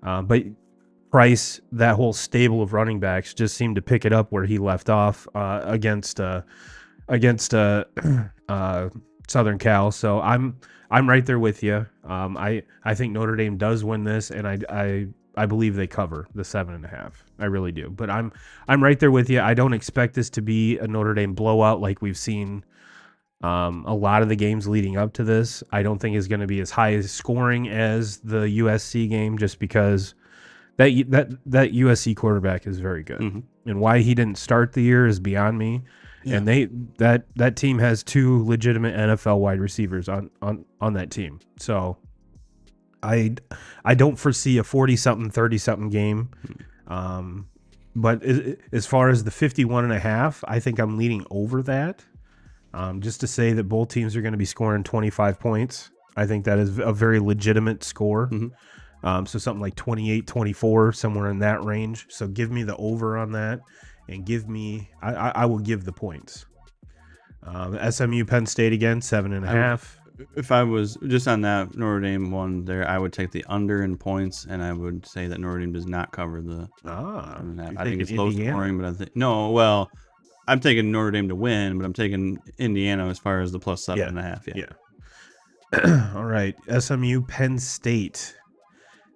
But Price, that whole stable of running backs, just seemed to pick it up where he left off against Southern Cal. So I'm right there with you. I think Notre Dame does win this, and I believe they cover the 7.5. I really do. But I'm right there with you. I don't expect this to be a Notre Dame blowout like we've seen a lot of the games leading up to this. I don't think is going to be as high as scoring as the USC game, just because that USC quarterback is very good, and why he didn't start the year is beyond me. Yeah. And that team has two legitimate NFL wide receivers on that team. So I don't foresee a 40-something, 30-something game. But as far as the 51.5, I think I'm leaning over that. Just to say that both teams are going to be scoring 25 points. I think that is a very legitimate score. So something like 28-24, somewhere in that range. So give me the over on that, and I will give the points. SMU Penn State again, 7.5. If I was just on that Notre Dame one there, I would take the under in points, and I would say that Notre Dame does not cover the. I think it's low scoring, but I think no. Well, I'm taking Notre Dame to win, but I'm taking Indiana as far as the plus 7.5. Yeah. All right, SMU Penn State.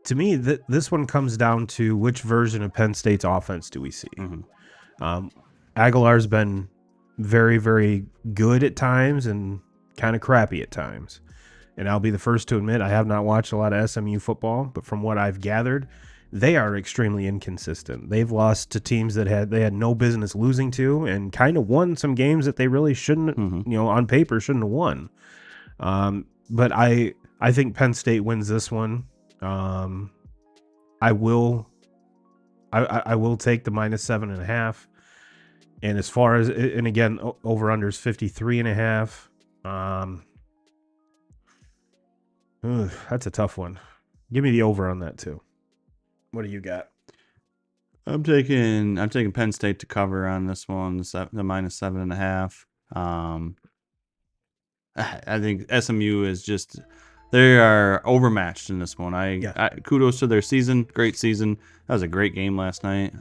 To me, this one comes down to which version of Penn State's offense do we see. Aguilar's been very, very good at times and kind of crappy at times. And I'll be the first to admit I have not watched a lot of SMU football, but from what I've gathered, they are extremely inconsistent. They've lost to teams that they had no business losing to, and kind of won some games that they really shouldn't, on paper shouldn't have won. But I think Penn State wins this one. I will take the -7.5. And as far as, and again, over under is 53.5. That's a tough one. Give me the over on that too. What do you got? I'm taking Penn State to cover on this one, the -7.5. I think SMU is just, they are overmatched in this one. Kudos to their season, great season. That was a great game last night.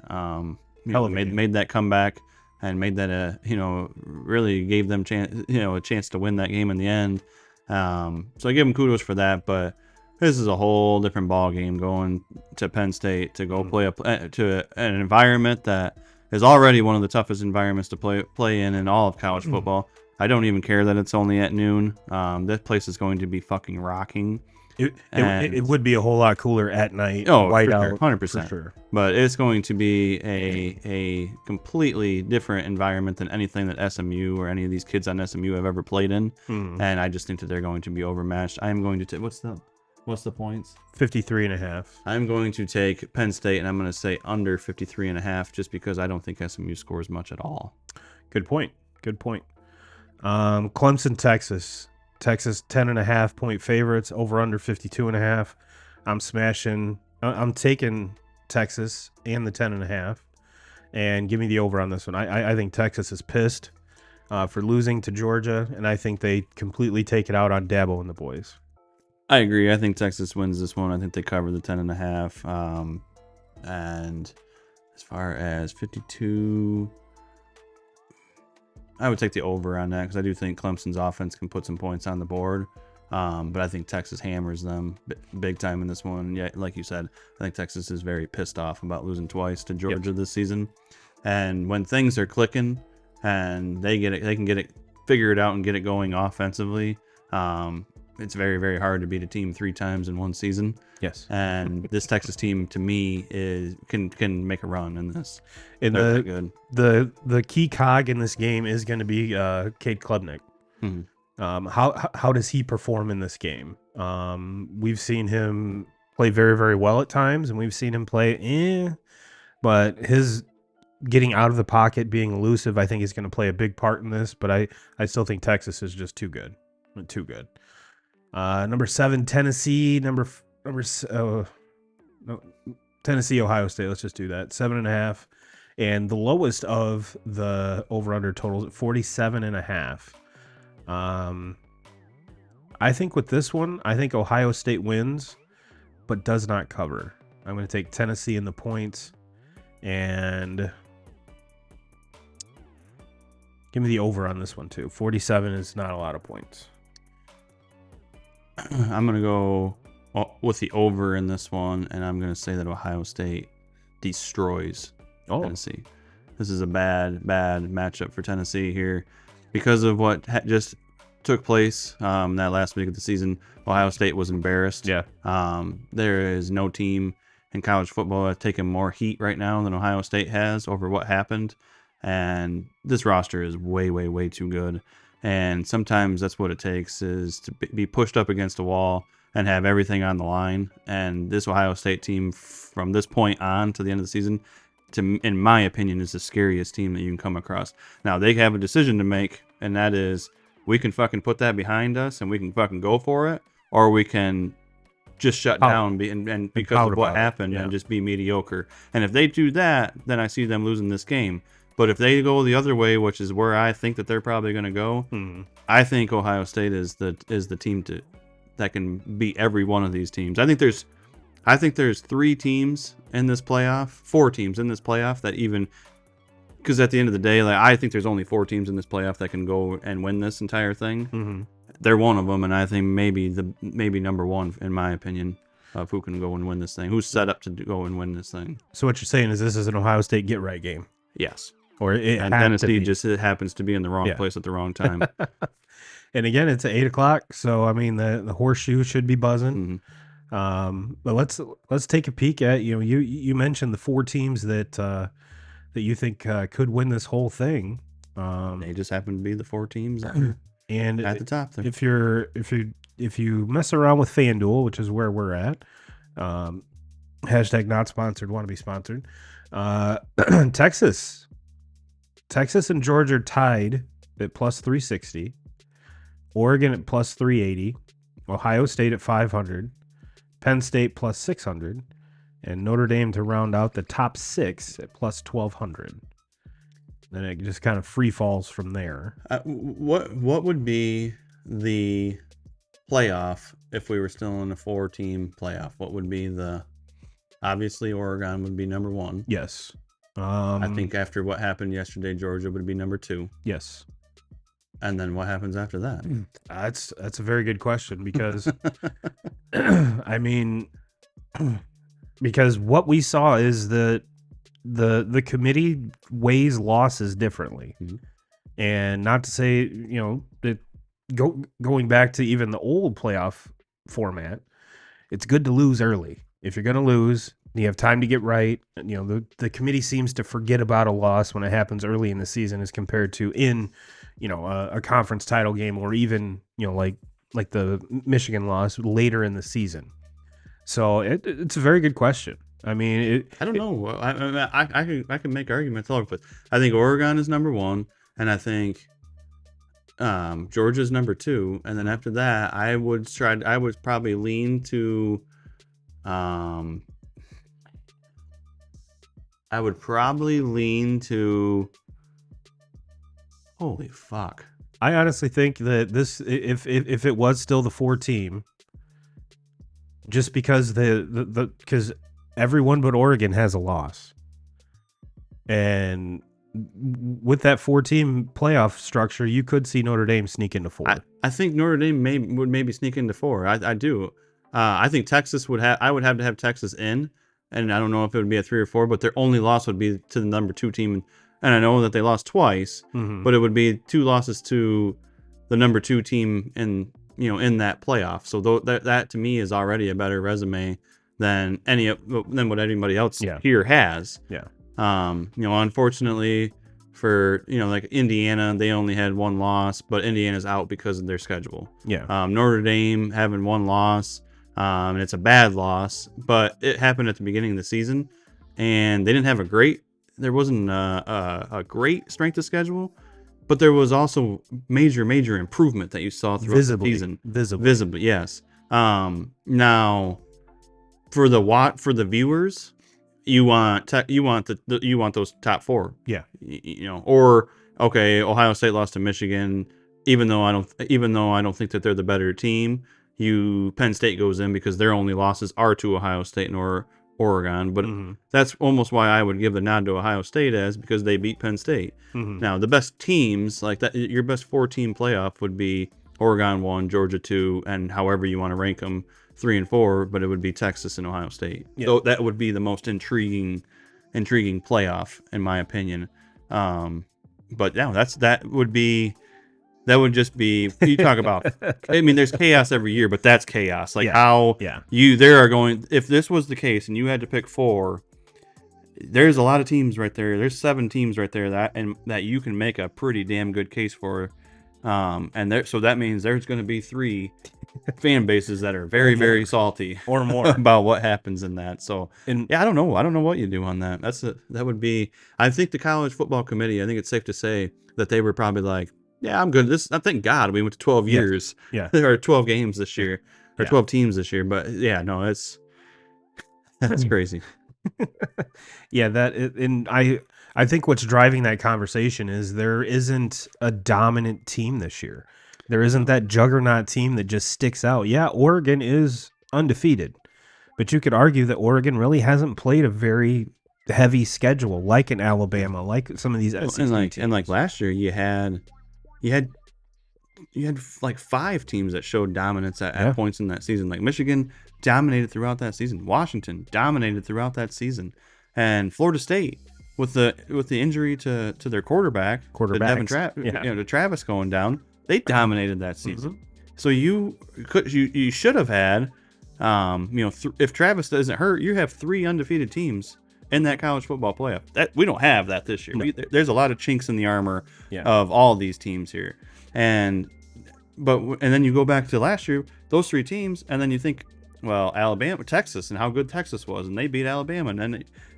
Made that comeback and made that really gave them a chance to win that game in the end. So I give them kudos for that, but this is a whole different ball game going to Penn State to go play to an environment that is already one of the toughest environments to play in all of college football. I don't even care that it's only at noon. This place is going to be fucking rocking. It would be a whole lot cooler at night. Oh, white out, sure, 100%. Sure. But it's going to be a completely different environment than anything that SMU or any of these kids on SMU have ever played in. And I just think that they're going to be overmatched. I am going to take, what's the points? 53.5. I'm going to take Penn State, and I'm going to say under 53.5, just because I don't think SMU scores much at all. Good point. Clemson, Texas. Texas 10.5 point favorites, over under 52.5. I'm taking Texas and the 10.5, and give me the over on this one. I think Texas is pissed for losing to Georgia, and I think they completely take it out on Dabo and the boys. I agree. I think Texas wins this one. I think they cover the 10.5. And as far as 52, I would take the over on that because I do think Clemson's offense can put some points on the board. But I think Texas hammers them big time in this one. Yeah, like you said, I think Texas is very pissed off about losing twice to Georgia this season. And when things are clicking and they can get it figured out and get it going offensively, it's very, very hard to beat a team 3 times in one season. Yes. And this Texas team, to me, can make a run in this. And the key cog in this game is going to be Cade Klubnik. How does he perform in this game? We've seen him play very, very well at times, and we've seen him play but his getting out of the pocket, being elusive, I think is going to play a big part in this. But I still think Texas is just too good. Too good. Number 7, Tennessee. Tennessee, Ohio State. Let's just do that. 7.5, and the lowest of the over/under totals at 47.5. I think with this one, I think Ohio State wins, but does not cover. I'm going to take Tennessee in the points, and give me the over on this one too. 47 is not a lot of points. I'm going to go with the over in this one, and I'm going to say that Ohio State destroys Tennessee. This is a bad matchup for Tennessee here because of what just took place that last week of the season. Ohio State was embarrassed. Yeah. There is no team in college football that's taken more heat right now than Ohio State has over what happened, and this roster is way, way, way too good. And sometimes that's what it takes, is to be pushed up against a wall and have everything on the line. And this Ohio State team, from this point on to the end of the season, in my opinion, is the scariest team that you can come across. Now, they have a decision to make, and that is, we can fucking put that behind us and we can fucking go for it, or we can just shut down and because of what happened and just be mediocre. And if they do that, then I see them losing this game. But if they go the other way, which is where I think that they're probably going to go, I think Ohio State is the team that can beat every one of these teams. I think there's 3 teams in this playoff, 4 teams in this playoff that even, because at the end of the day, like, I think there's only 4 teams in this playoff that can go and win this entire thing. They're one of them, and I think maybe number 1 in my opinion of who can go and win this thing, who's set up to go and win this thing. So what you're saying is this is an Ohio State get right game. Yes. Or and Tennessee just happens to be in the wrong place at the wrong time. And again, it's at 8:00, so I mean the horseshoe should be buzzing. But let's take a peek at you mentioned the 4 teams that you think could win this whole thing. They just happen to be the 4 teams and at the top there. If you mess around with FanDuel, which is where we're at, hashtag not sponsored, want to be sponsored. Texas and Georgia are tied at plus 360, Oregon at plus 380, Ohio State at 500, Penn State plus 600, and Notre Dame to round out the top 6 at plus 1200. Then it just kind of free falls from there. What would be the playoff if we were still in a 4-team playoff? What would be obviously Oregon would be number 1. Yes. I think after what happened yesterday, Georgia would be number 2. Yes. And then what happens after that? That's a very good question because I mean, because what we saw is that the committee weighs losses differently. And not to say, that going back to even the old playoff format, it's good to lose early. If you're going to lose, you have time to get right. The committee seems to forget about a loss when it happens early in the season as compared to in, a conference title game or even, like the Michigan loss later in the season. So it's a very good question. I mean, I don't know. I can make arguments all, but I think Oregon is number 1, and I think Georgia's number 2, and then after that, I would probably lean to holy fuck. I honestly think that this, if it was still the 4 team, just because because everyone but Oregon has a loss, and with that 4-team playoff structure, you could see Notre Dame sneak into 4. I think Notre Dame would maybe sneak into 4. I do. I think Texas I would have to have Texas in, and I don't know if it would be a 3 or 4, but their only loss would be to the number 2 team. And I know that they lost twice, but it would be 2 losses to the number 2 team in that playoff. So that to me is already a better resume than what anybody else here has. Yeah. Unfortunately for like Indiana, they only had 1 loss, but Indiana's out because of their schedule. Yeah. Notre Dame having 1 loss, and it's a bad loss, but it happened at the beginning of the season, and they didn't have there wasn't a great strength of schedule, but there was also major improvement that you saw throughout the season. Visibly, yes. Now for the viewers, you want those top 4. Yeah. Or okay, Ohio State lost to Michigan, even though I don't think that they're the better team. Penn State goes in because their only losses are to Ohio State and Oregon, but that's almost why I would give the nod to Ohio State because they beat Penn State. Now, the best teams, like that, your best 4-team playoff would be Oregon 1, Georgia 2, and however you want to rank them 3 and 4, but it would be Texas and Ohio State. Yeah. So that would be the most intriguing playoff, in my opinion. But yeah, that would just be, you talk about, I mean, there's chaos every year, but that's chaos. Like if this was the case and you had to pick 4, there's a lot of teams right there. There's 7 teams right there that you can make a pretty damn good case for. So that means there's going to be 3 fan bases that are very, very salty or more about what happens in that. So, I don't know. I don't know what you do on that. That would be, I think the college football committee, I think it's safe to say that they were probably like, yeah, I'm good. Thank God we went to 12 years. Yeah. There are 12 games this year, or 12 teams this year. But yeah, no, that's crazy. Yeah, and I think what's driving that conversation is there isn't a dominant team this year. There isn't that juggernaut team that just sticks out. Yeah, Oregon is undefeated, but you could argue that Oregon really hasn't played a very heavy schedule like in Alabama, like some of these SEC teams. And like last year, you had like 5 teams that showed dominance at points in that season. Like Michigan dominated throughout that season. Washington dominated throughout that season, and Florida State with the injury to their quarterback, to Travis going down, they dominated that season. So you should have had, if Travis doesn't hurt, you have 3 undefeated teams in that college football playoff. That we don't have that this year. No. There's a lot of chinks in the armor of all these teams here. And then you go back to last year, those 3 teams, and then you think, well, Alabama, Texas, and how good Texas was, and they beat Alabama,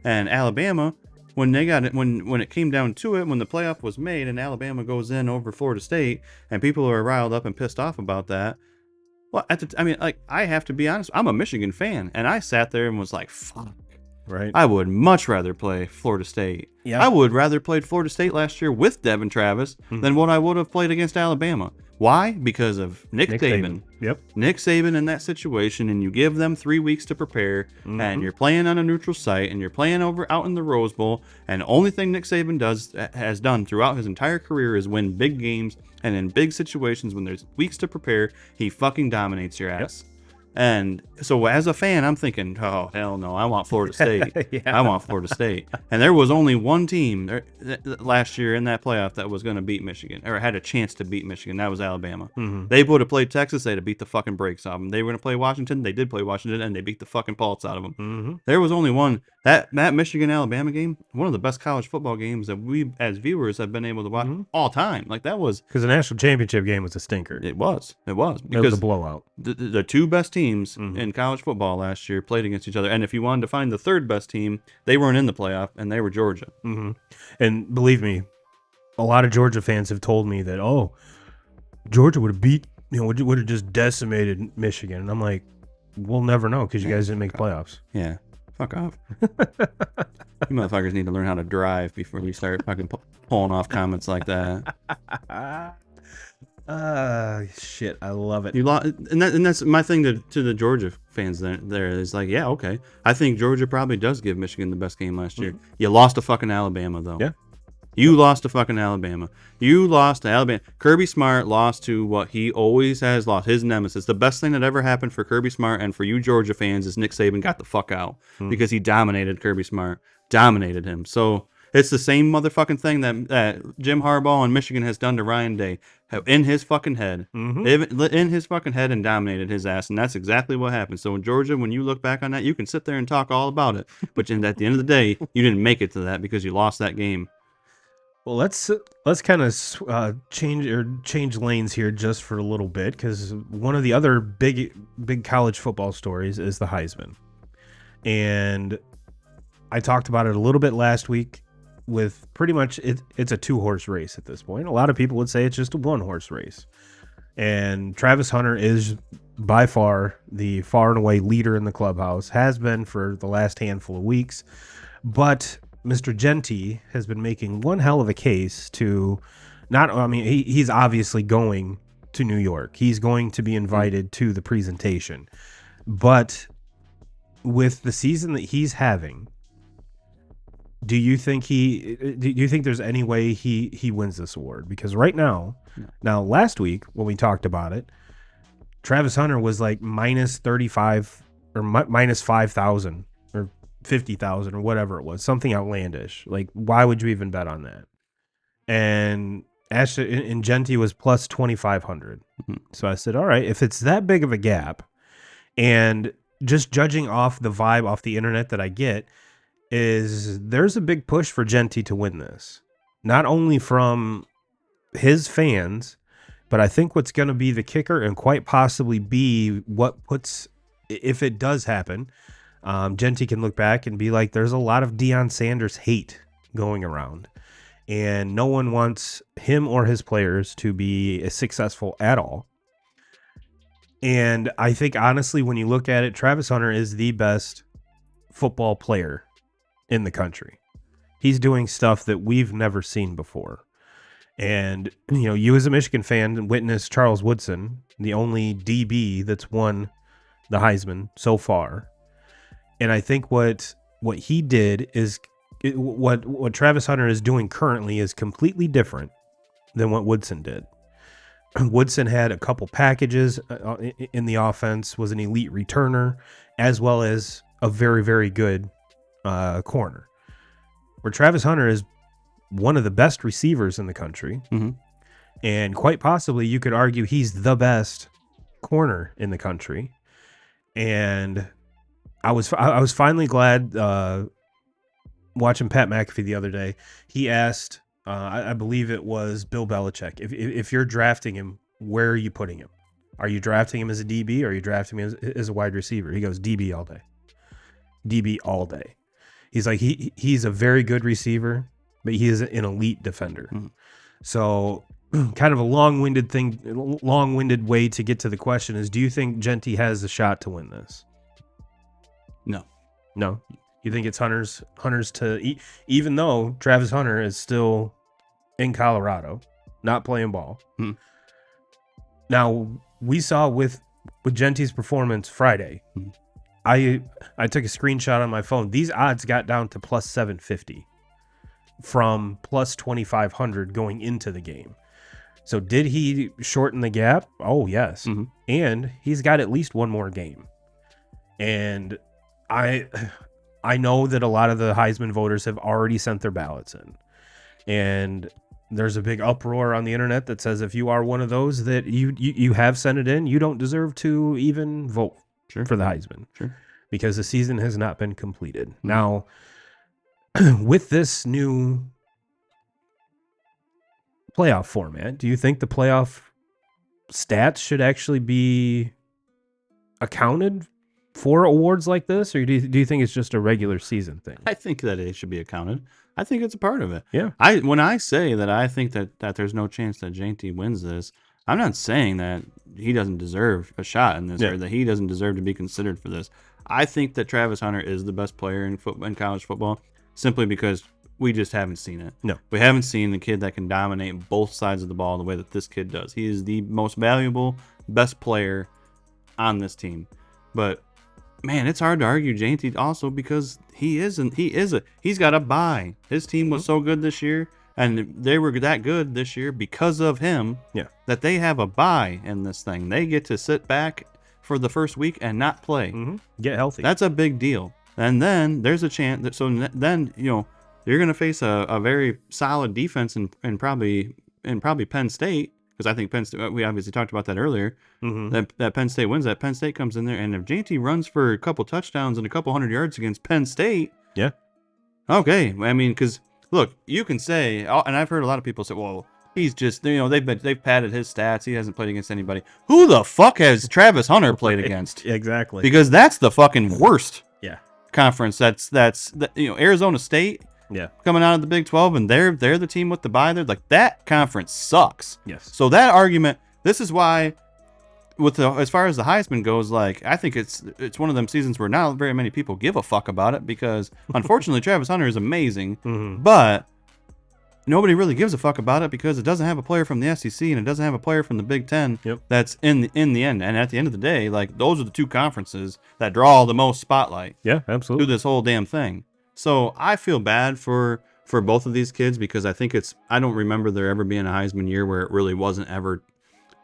and Alabama, when it came down to it, when the playoff was made, and Alabama goes in over Florida State, and people are riled up and pissed off about that. Well, I have to be honest, I'm a Michigan fan, and I sat there and was like, fuck. Right. I would much rather play Florida State. Yeah. I would rather played Florida State last year with Devin Travis than what I would have played against Alabama. Why? Because of Nick Saban. Yep. Nick Saban in that situation, and you give them 3 weeks to prepare, and you're playing on a neutral site, and you're playing out in the Rose Bowl, and the only thing Nick Saban has done throughout his entire career is win big games, and in big situations when there's weeks to prepare, he fucking dominates your ass. Yep. And so as a fan, I'm thinking, oh, hell no, I want Florida State. I want Florida State. And there was only one team last year in that playoff that was going to beat Michigan, or had a chance to beat Michigan. That was Alabama. They would have played Texas. They'd have beat the fucking brakes off them. They were going to play Washington. They did play Washington, and they beat the fucking pulse out of them. There was only one. That Michigan-Alabama game, one of the best college football games that we, as viewers, have been able to watch all time. Like, that was... Because the national championship game was a stinker. It was. Because it was a blowout. The 2 best teams in college football last year played against each other. And if you wanted to find the 3rd best team, they weren't in the playoff, and they were Georgia. And believe me, a lot of Georgia fans have told me that, oh, Georgia would have beat, would have just decimated Michigan. And I'm like, we'll never know because you guys didn't make playoffs. Yeah. Fuck off. You motherfuckers need to learn how to drive before you start fucking pulling off comments like that. Shit, I love it. You lost, and that's my thing to the Georgia fans. There is like, yeah, okay. I think Georgia probably does give Michigan the best game last year. You lost to fucking Alabama, though. Yeah. You lost to fucking Alabama. You lost to Alabama. Kirby Smart lost to what he always has lost, his nemesis. The best thing that ever happened for Kirby Smart and for you Georgia fans is Nick Saban got the fuck out because he dominated Kirby Smart, dominated him. So it's the same motherfucking thing that Jim Harbaugh in Michigan has done to Ryan Day in his fucking head, in his fucking head, and dominated his ass. And that's exactly what happened. So in Georgia, when you look back on that, you can sit there and talk all about it. But at the end of the day, you didn't make it to that because you lost that game. Well, let's kind of change lanes here just for a little bit, because one of the other big college football stories is the Heisman, and I talked about it a little bit last week. With pretty much it's a 2-horse race at this point. A lot of people would say it's just a 1-horse race, and Travis Hunter is by far and away leader in the clubhouse, has been for the last handful of weeks, but Mr. Genty has been making one hell of a case to he's obviously going to New York. He's going to be invited to the presentation. But with the season that he's having, do you think there's any way he wins this award? Because right now, last week when we talked about it, Travis Hunter was like minus 35 or minus 5,000 or 50,000 or whatever it was, something outlandish. Like, why would you even bet on that? And Genty was plus 2,500. So I said, all right, if it's that big of a gap, and just judging off the vibe off the internet that I get, is there's a big push for Genty to win this. Not only from his fans, but I think what's going to be the kicker and quite possibly be what puts, if it does happen, Genty can look back and be like, there's a lot of Deion Sanders hate going around, and no one wants him or his players to be successful at all. And I think, honestly, when you look at it, Travis Hunter is the best football player in the country. He's doing stuff that we've never seen before. And, you as a Michigan fan witnessed Charles Woodson, the only DB that's won the Heisman so far. And I think what he did is what Travis Hunter is doing currently is completely different than what Woodson did. Woodson had a couple packages in the offense, was an elite returner, as well as a very, very good corner. Where Travis Hunter is one of the best receivers in the country. Mm-hmm. And quite possibly you could argue he's the best corner in the country. And I was finally glad watching Pat McAfee the other day. He asked, I believe it was Bill Belichick, if you're drafting him, where are you putting him? Are you drafting him as a DB or are you drafting him as a wide receiver? He goes, DB all day. DB all day. He's like, he's a very good receiver, but he is an elite defender. Mm. So kind of a long-winded way to get to the question is, do you think Genty has a shot to win this? No. You think it's Hunter's to, even though Travis Hunter is still in Colorado, not playing ball. Hmm. Now, we saw with Genty's performance Friday, I took a screenshot on my phone. These odds got down to plus 750 from plus 2,500 going into the game. So did he shorten the gap? Oh, yes. Mm-hmm. And he's got at least one more game. And I know that a lot of the Heisman voters have already sent their ballots in. And there's a big uproar on the internet that says if you are one of those that you have sent it in, you don't deserve to even vote for the Heisman. Sure. Because the season has not been completed. Mm-hmm. Now, with this new playoff format, do you think the playoff stats should actually be accounted for awards like this, or do you think it's just a regular season thing? I think that it should be accounted. I think it's a part of it. Yeah. When I say that I think that there's no chance that Genty wins this, I'm not saying that he doesn't deserve a shot in this or that he doesn't deserve to be considered for this. I think that Travis Hunter is the best player in college football simply because we just haven't seen it. No. We haven't seen the kid that can dominate both sides of the ball the way that this kid does. He is the most valuable, best player on this team. But man, it's hard to argue Genty also because he's got a bye. His team was so good this year, and they were that good this year because of him. Yeah. That they have a bye in this thing. They get to sit back for the first week and not play. Mm-hmm. Get healthy. That's a big deal. And then there's a chance that then you're going to face a very solid defense in probably Penn State. Because I think Penn State, we obviously talked about that earlier, that Penn State wins that. Penn State comes in there, and if Genty runs for a couple touchdowns and a couple 100 yards against Penn State, okay. I mean, because look, you can say, and I've heard a lot of people say, well, he's just, they've padded his stats. He hasn't played against anybody. Who the fuck has Travis Hunter played against? Exactly. Because that's the fucking worst. Yeah. Conference. That's Arizona State. Yeah, coming out of the Big 12, and they're the team with the bye. They're like, that conference sucks. Yes. So that argument, this is why, as far as the Heisman goes, like I think it's one of them seasons where not very many people give a fuck about it because unfortunately Travis Hunter is amazing, but nobody really gives a fuck about it because it doesn't have a player from the SEC and it doesn't have a player from the Big 10 that's in the end. And at the end of the day, like those are the two conferences that draw the most spotlight. Yeah, absolutely. Through this whole damn thing. So I feel bad for both of these kids because I think I don't remember there ever being a Heisman year where it really wasn't ever,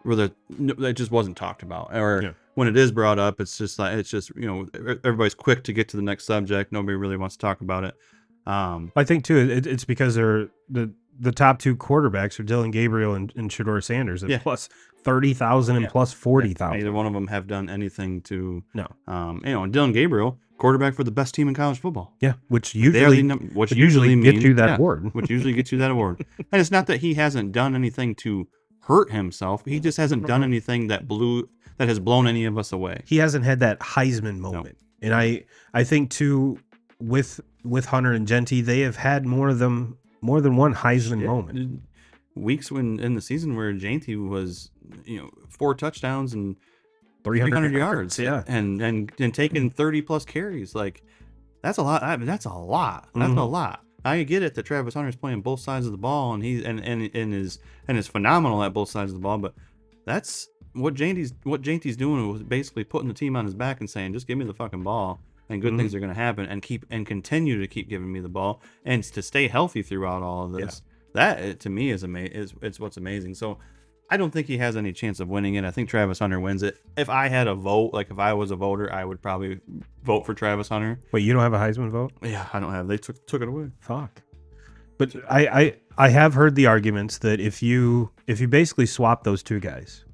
it just wasn't talked about. Or when it is brought up, it's just everybody's quick to get to the next subject. Nobody really wants to talk about it. I think too, it's because they're the top two quarterbacks are Dylan Gabriel and Shedeur Sanders at plus 30,000 and plus 40,000. Neither one of them have done anything to Dylan Gabriel, quarterback for the best team in college football. Yeah, which usually gets you that award. Which usually gets you that award. And it's not that he hasn't done anything to hurt himself. He just hasn't done anything that has blown any of us away. He hasn't had that Heisman moment. No. And I think too with Hunter and Genty, they have had more than one Heisman moment. Weeks in the season where Genty was 4 touchdowns and 300 yards, yeah, and taking 30 plus carries, like That's a lot. I mean, that's a lot. That's a lot. I get it that Travis Hunter's playing both sides of the ball and he's and is phenomenal at both sides of the ball, but that's what Janty's doing was basically putting the team on his back and saying, just give me the fucking ball and good things are going to happen, and continue to keep giving me the ball and to stay healthy throughout all of this. That to me is it's what's amazing. So I don't think he has any chance of winning it. I think Travis Hunter wins it. If I had a vote, like if I was a voter, I would probably vote for Travis Hunter. Wait, you don't have a Heisman vote? Yeah, I don't have. They took it away. Fuck. But I have heard the arguments that if you basically swap those two guys,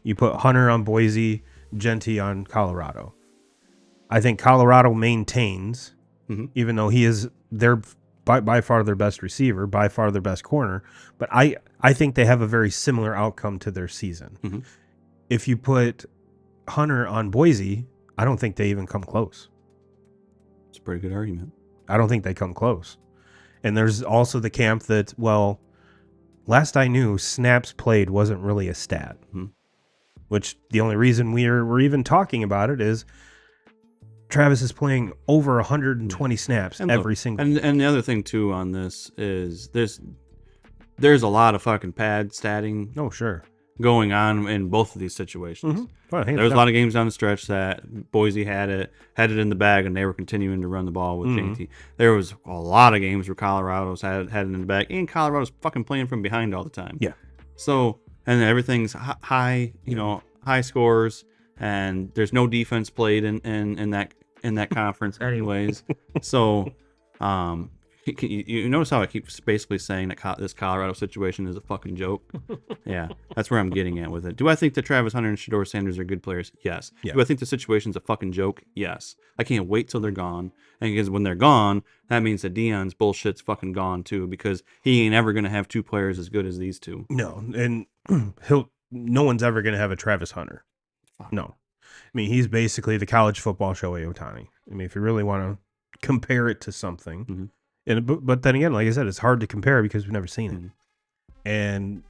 you put Hunter on Boise, Genty on Colorado. I think Colorado maintains, even though he is their by far their best receiver, by far their best corner. But I think they have a very similar outcome to their season. If you put Hunter on Boise, I don't think they even come close. It's a pretty good argument. I don't think they come close. And there's also the camp that, well, last I knew, snaps played wasn't really a stat. Which the only reason we're even talking about it is Travis is playing over 120 snaps and every look, single. And the other thing too on this is there's a lot of fucking pad statting. Oh, sure. Going on in both of these situations. Well, there was a lot of games down the stretch that Boise had it in the bag, and they were continuing to run the ball with JT. There was a lot of games where Colorado's had it in the bag, and Colorado's fucking playing from behind all the time. Yeah. So, and everything's high, high scores, and there's no defense played in that conference, anyways. So, you notice how I keep basically saying that this Colorado situation is a fucking joke? Yeah, that's where I'm getting at with it. Do I think that Travis Hunter and Shedeur Sanders are good players? Yes. Yeah. Do I think the situation's a fucking joke? Yes. I can't wait till they're gone. And because when they're gone, that means that Deion's bullshit's fucking gone too, because he ain't ever going to have two players as good as these two. No, and no one's ever going to have a Travis Hunter. Fuck. No. I mean, he's basically the college football Shohei Ohtani. I mean, if you really want to compare it to something. But then again, like I said, it's hard to compare because we've never seen it. And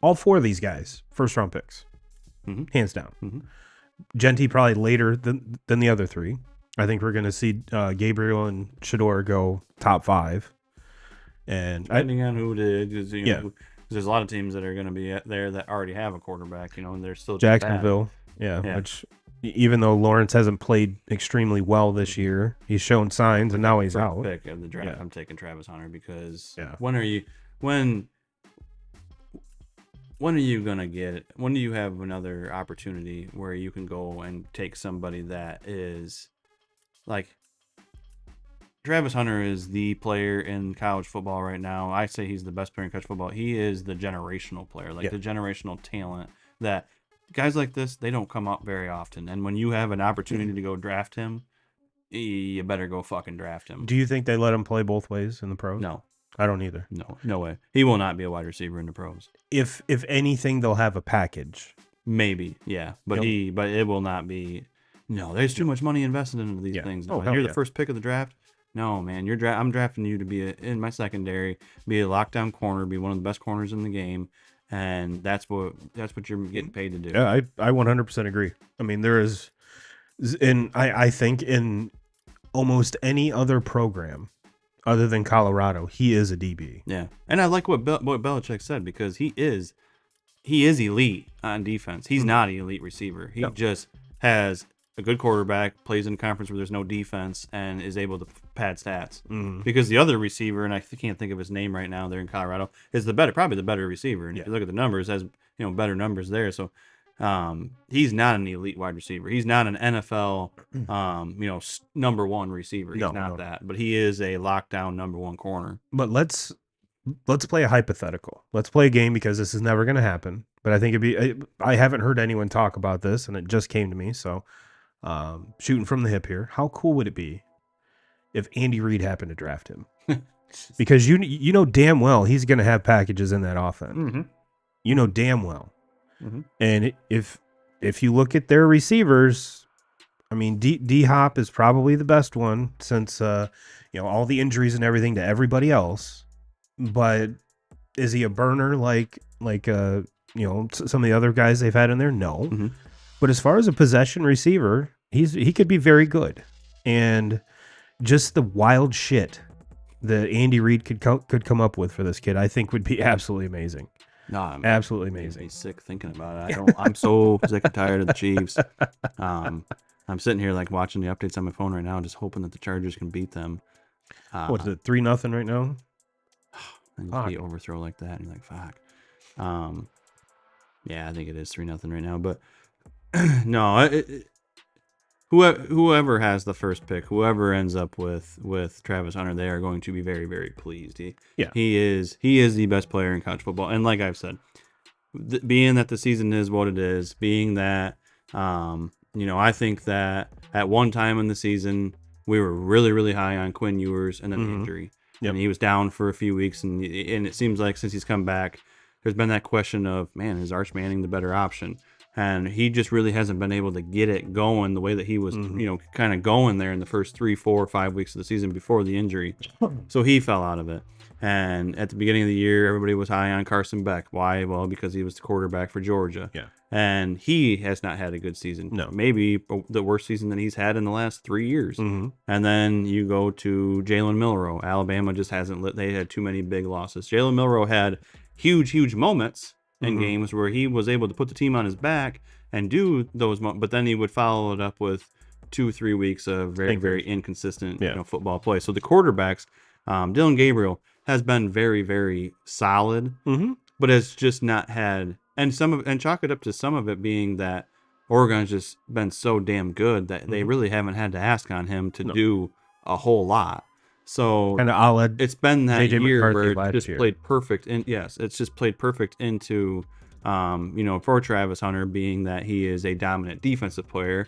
all four of these guys, first round picks, hands down. Genty probably later than the other three. I think we're going to see Gabriel and Shedeur go top 5. And depending on who it is, because there's a lot of teams that are going to be there that already have a quarterback, and they're still Jacksonville, which. Even though Lawrence hasn't played extremely well this year, he's shown signs, and now he's out. Pick of the draft. I'm taking Travis Hunter because when are you gonna get it? When do you have another opportunity where you can go and take somebody that is like Travis Hunter is the player in college football right now. I say he's the best player in college football. He is the generational player, the generational talent that. Guys like this, they don't come up very often. And when you have an opportunity to go draft him, you better go fucking draft him. Do you think they let him play both ways in the pros? No. I don't either. No way. He will not be a wide receiver in the pros. If anything, they'll have a package. Maybe, yeah. But it will not be. No, there's too much money invested into these things. No, you're the first pick of the draft. No, man, I'm drafting you to be in my secondary, be a lockdown corner, be one of the best corners in the game. And that's what you're getting paid to do. Yeah, I 100% agree. I mean, there is, I think in almost any other program other than Colorado, he is a DB. Yeah, and I like what Belichick said, because he is elite on defense. He's not an elite receiver. He just has a good quarterback, plays in a conference where there's no defense, and is able to pad stats. Because the other receiver, and I can't think of his name right now, there in Colorado, is probably the better receiver. And if you look at the numbers, has better numbers there. So he's not an elite wide receiver. He's not an NFL number one receiver. He's not that. But he is a lockdown number one corner. But let's play a hypothetical. Let's play a game, because this is never going to happen. But I think I haven't heard anyone talk about this, and it just came to me. So shooting from the hip here, how cool would it be if Andy Reid happened to draft him? Because you know damn well he's going to have packages in that offense. You know damn well. And if you look at their receivers, I mean, D-Hop is probably the best one, since all the injuries and everything to everybody else. But is he a burner like some of the other guys they've had in there? No. But as far as a possession receiver, he could be very good. and just the wild shit that Andy Reid could come up with for this kid, I think would be absolutely amazing. No, I'm Absolutely makes amazing. me sick thinking about it. I'm so sick and tired of the Chiefs. I'm sitting here like watching the updates on my phone right now, just hoping that the Chargers can beat them. What's it, 3-0 right now? And Fuck. be overthrow like that, and you're like, fuck. Yeah, I think it is 3-0 right now. But no, whoever has the first pick, whoever ends up with Travis Hunter, they are going to be very, very pleased. He is the best player in college football, and like I've said, being that the season is what it is, being that I think that at one time in the season we were really, really high on Quinn Ewers, and then the injury. Yep. And he was down for a few weeks, and it seems like since he's come back, there's been that question of, man, is Arch Manning the better option? And he just really hasn't been able to get it going the way that he was, kind of going there in the first 3, 4, 5 weeks of the season before the injury. So he fell out of it. And at the beginning of the year, everybody was high on Carson Beck. Why? Well, because he was the quarterback for Georgia. Yeah. And he has not had a good season. No. Maybe the worst season that he's had in the last 3 years. Mm-hmm. And then you go to Jalen Milroe. Alabama just hasn't they had too many big losses. Jalen Milroe had huge moments in games where he was able to put the team on his back and do those but then he would follow it up with 2-3 weeks of very inconsistent football play. So the quarterbacks, Dylan Gabriel has been very, very solid, but has just not had, and chalk it up to some of it being that Oregon's just been so damn good that they really haven't had to ask on him to do a whole lot. So Kind of it's been that JJ year McCarthy where it just played perfect. And yes, it's just played perfect into, for Travis Hunter, being that he is a dominant defensive player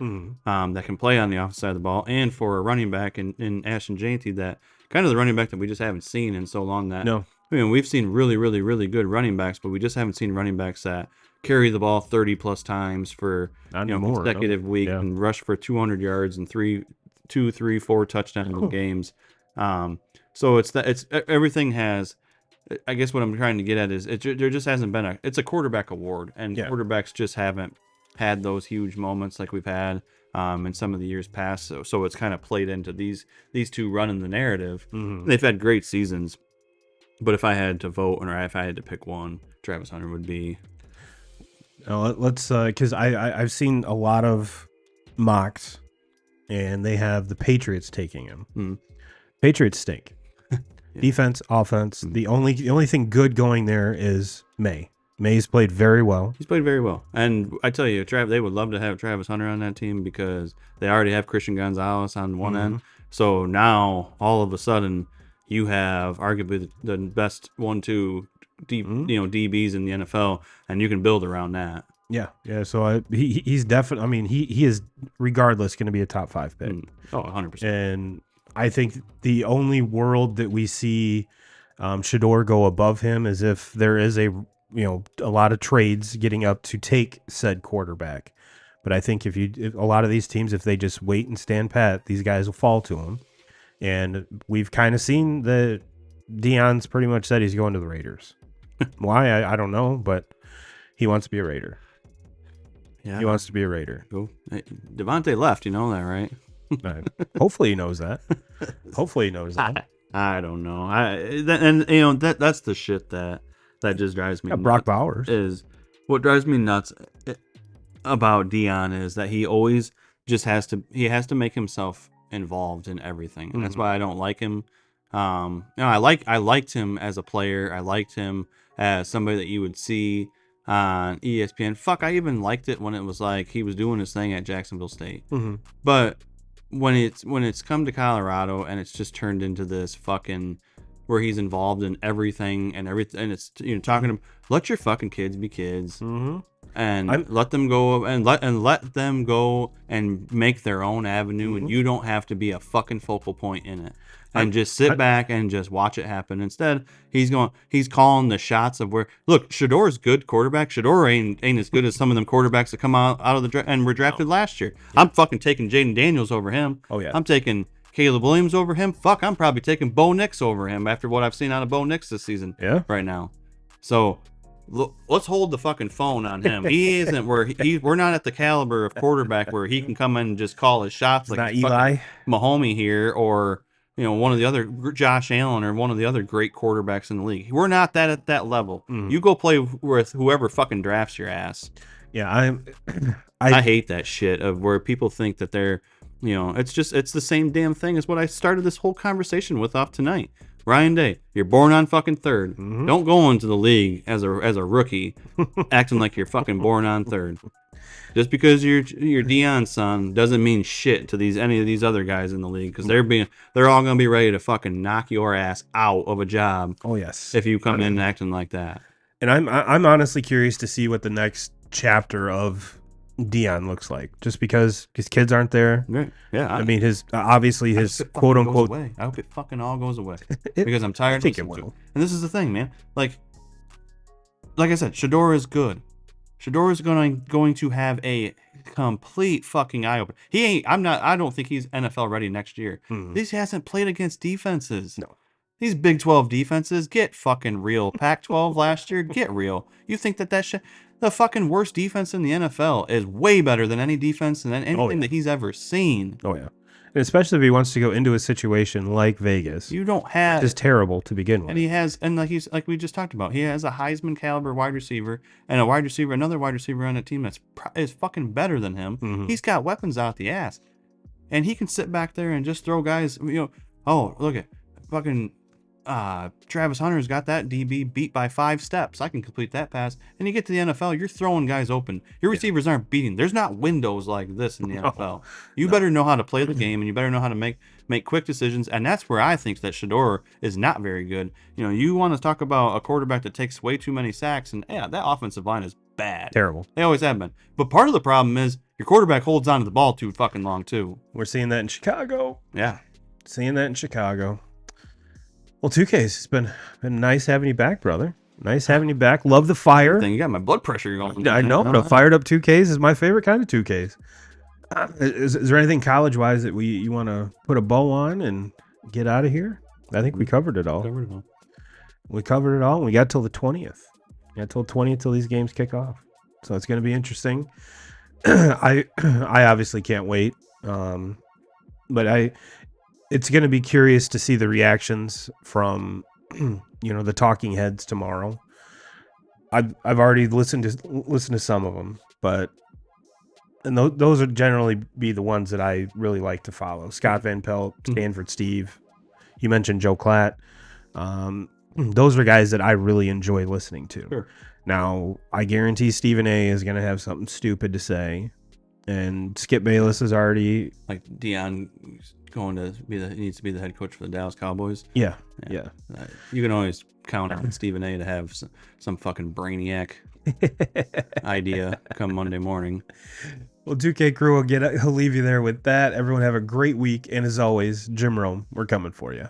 that can play on the offensive side of the ball, and for a running back in Ashton Jeanty, that kind of the running back that we just haven't seen in so long. That we've seen really, really, really good running backs, but we just haven't seen running backs that carry the ball 30 plus times for consecutive week and rush for 200 yards and 2, 3, 4 touchdowns in games. So it's everything has. I guess what I'm trying to get at is there just hasn't been it's a quarterback award, and quarterbacks just haven't had those huge moments like we've had in some of the years past. So it's kind of played into these two running the narrative. They've had great seasons, but if I had to vote or if I had to pick one, Travis Hunter would be. Let's because I've seen a lot of mocks, and they have the Patriots taking him. Patriots stink. Defense, offense. The only thing good going there is May. May's played very well. He's played very well, and I tell you, they would love to have Travis Hunter on that team because they already have Christian Gonzalez on one end. So now all of a sudden you have arguably the best 1-2 DBs in the NFL, and you can build around that. Yeah. So he's definitely. I mean, he is regardless going to be a top 5 pick. 100%. And I think the only world that we see Shedeur go above him is if there is a lot of trades getting up to take said quarterback. But I think if a lot of these teams, if they just wait and stand pat, these guys will fall to him. And we've kind of seen that Deion's pretty much said he's going to the Raiders. Why? I don't know, but he wants to be a Raider. Yeah, he wants to be a Raider. Cool. Hey, Devontae left, you know that, right? Hopefully he knows that. Hopefully he knows that. I don't know. That's the shit that just drives me nuts. Brock Bowers is what drives me nuts about Deion is that he always just has to make himself involved in everything. And that's why I don't like him. I liked him as a player. I liked him as somebody that you would see on ESPN. Fuck, I even liked it when it was like he was doing his thing at Jacksonville State. But when it's come to Colorado and it's just turned into this fucking where he's involved in everything and it's talking to him, let your fucking kids be kids. And let them go and let them go and make their own avenue, and you don't have to be a fucking focal point in it. And just sit back and just watch it happen. Instead, he's calling the shots of where look, Shedeur's good quarterback. Shedeur ain't as good as some of them quarterbacks that come out of the draft and were drafted last year. I'm fucking taking Jaden Daniels over him. Oh yeah. I'm taking Caleb Williams over him. Fuck, I'm probably taking Bo Nix over him after what I've seen out of Bo Nix this season. Yeah. Right now. So Look, let's hold the fucking phone on him. He isn't where we're not at the caliber of quarterback where he can come in and just call his shots It's like not it's Eli. fucking Mahomes here, or one of the other Josh Allen or one of the other great quarterbacks in the league. We're not that at that level. You go play with whoever fucking drafts your ass. Yeah, I hate that shit of where people think that they're, it's the same damn thing as what I started this whole conversation with off tonight. Ryan Day, you're born on fucking third. Don't go into the league as a rookie acting like you're fucking born on third. Just because you're Deion's son doesn't mean shit to any of these other guys in the league, because they're all gonna be ready to fucking knock your ass out of a job. Oh yes. If you come in acting like that. And I'm honestly curious to see what the next chapter of Deion looks like, just because his kids aren't there. Right. Yeah. I mean, his quote unquote. Away. I hope it fucking all goes away because I'm tired. I think it will. To it. And this is the thing, man. Like I said, Shedeur is good. Shedeur is going to have a complete fucking eye opener. I don't think he's NFL ready next year. He hasn't played against defenses. No. These Big 12 defenses, get fucking real. Pac-12 last year, get real. You think that shit? The fucking worst defense in the NFL is way better than any defense and anything that he's ever seen. Oh yeah, and especially if he wants to go into a situation like Vegas. You don't have just terrible to begin with. And he has, and like we just talked about, he has a Heisman caliber wide receiver and another wide receiver on a team is fucking better than him. He's got weapons out the ass, and he can sit back there and just throw guys. Oh, look at fucking. Travis Hunter's got that DB beat by 5 steps. I can complete that pass. And you get to the NFL, you're throwing guys open. Your receivers aren't beating. There's not windows like this in the NFL. You better know how to play the game, and you better know how to make quick decisions. And that's where I think that Shedeur is not very good. You want to talk about a quarterback that takes way too many sacks, and yeah, that offensive line is bad. Terrible. They always have been. But part of the problem is your quarterback holds onto the ball too fucking long too. We're seeing that in Chicago. Yeah. Seeing that in Chicago. Well, 2Ks, it's been nice having you back, brother. Nice having you back. Love the fire. You got my blood pressure going. I know, but a fired up 2Ks is my favorite kind of 2Ks. Is there anything college-wise that you want to put a bow on and get out of here? I think we covered it all. We covered it all, and we got till the 20th. We got till 20th till these games kick off. So it's going to be interesting. I obviously can't wait. But it's going to be curious to see the reactions from, the talking heads tomorrow. I've already listened to some of them, those would generally be the ones that I really like to follow. Scott Van Pelt, Stanford Steve. You mentioned Joe Klatt. Those are guys that I really enjoy listening to. Sure. Now, I guarantee Stephen A is going to have something stupid to say, and Skip Bayless is already like Deion going to needs to be the head coach for the Dallas Cowboys. Yeah. You can always count on Stephen A to have some fucking brainiac idea come Monday morning. Well, 2K crew will leave you there with that. Everyone have a great week, and as always, Jim Rome, we're coming for you.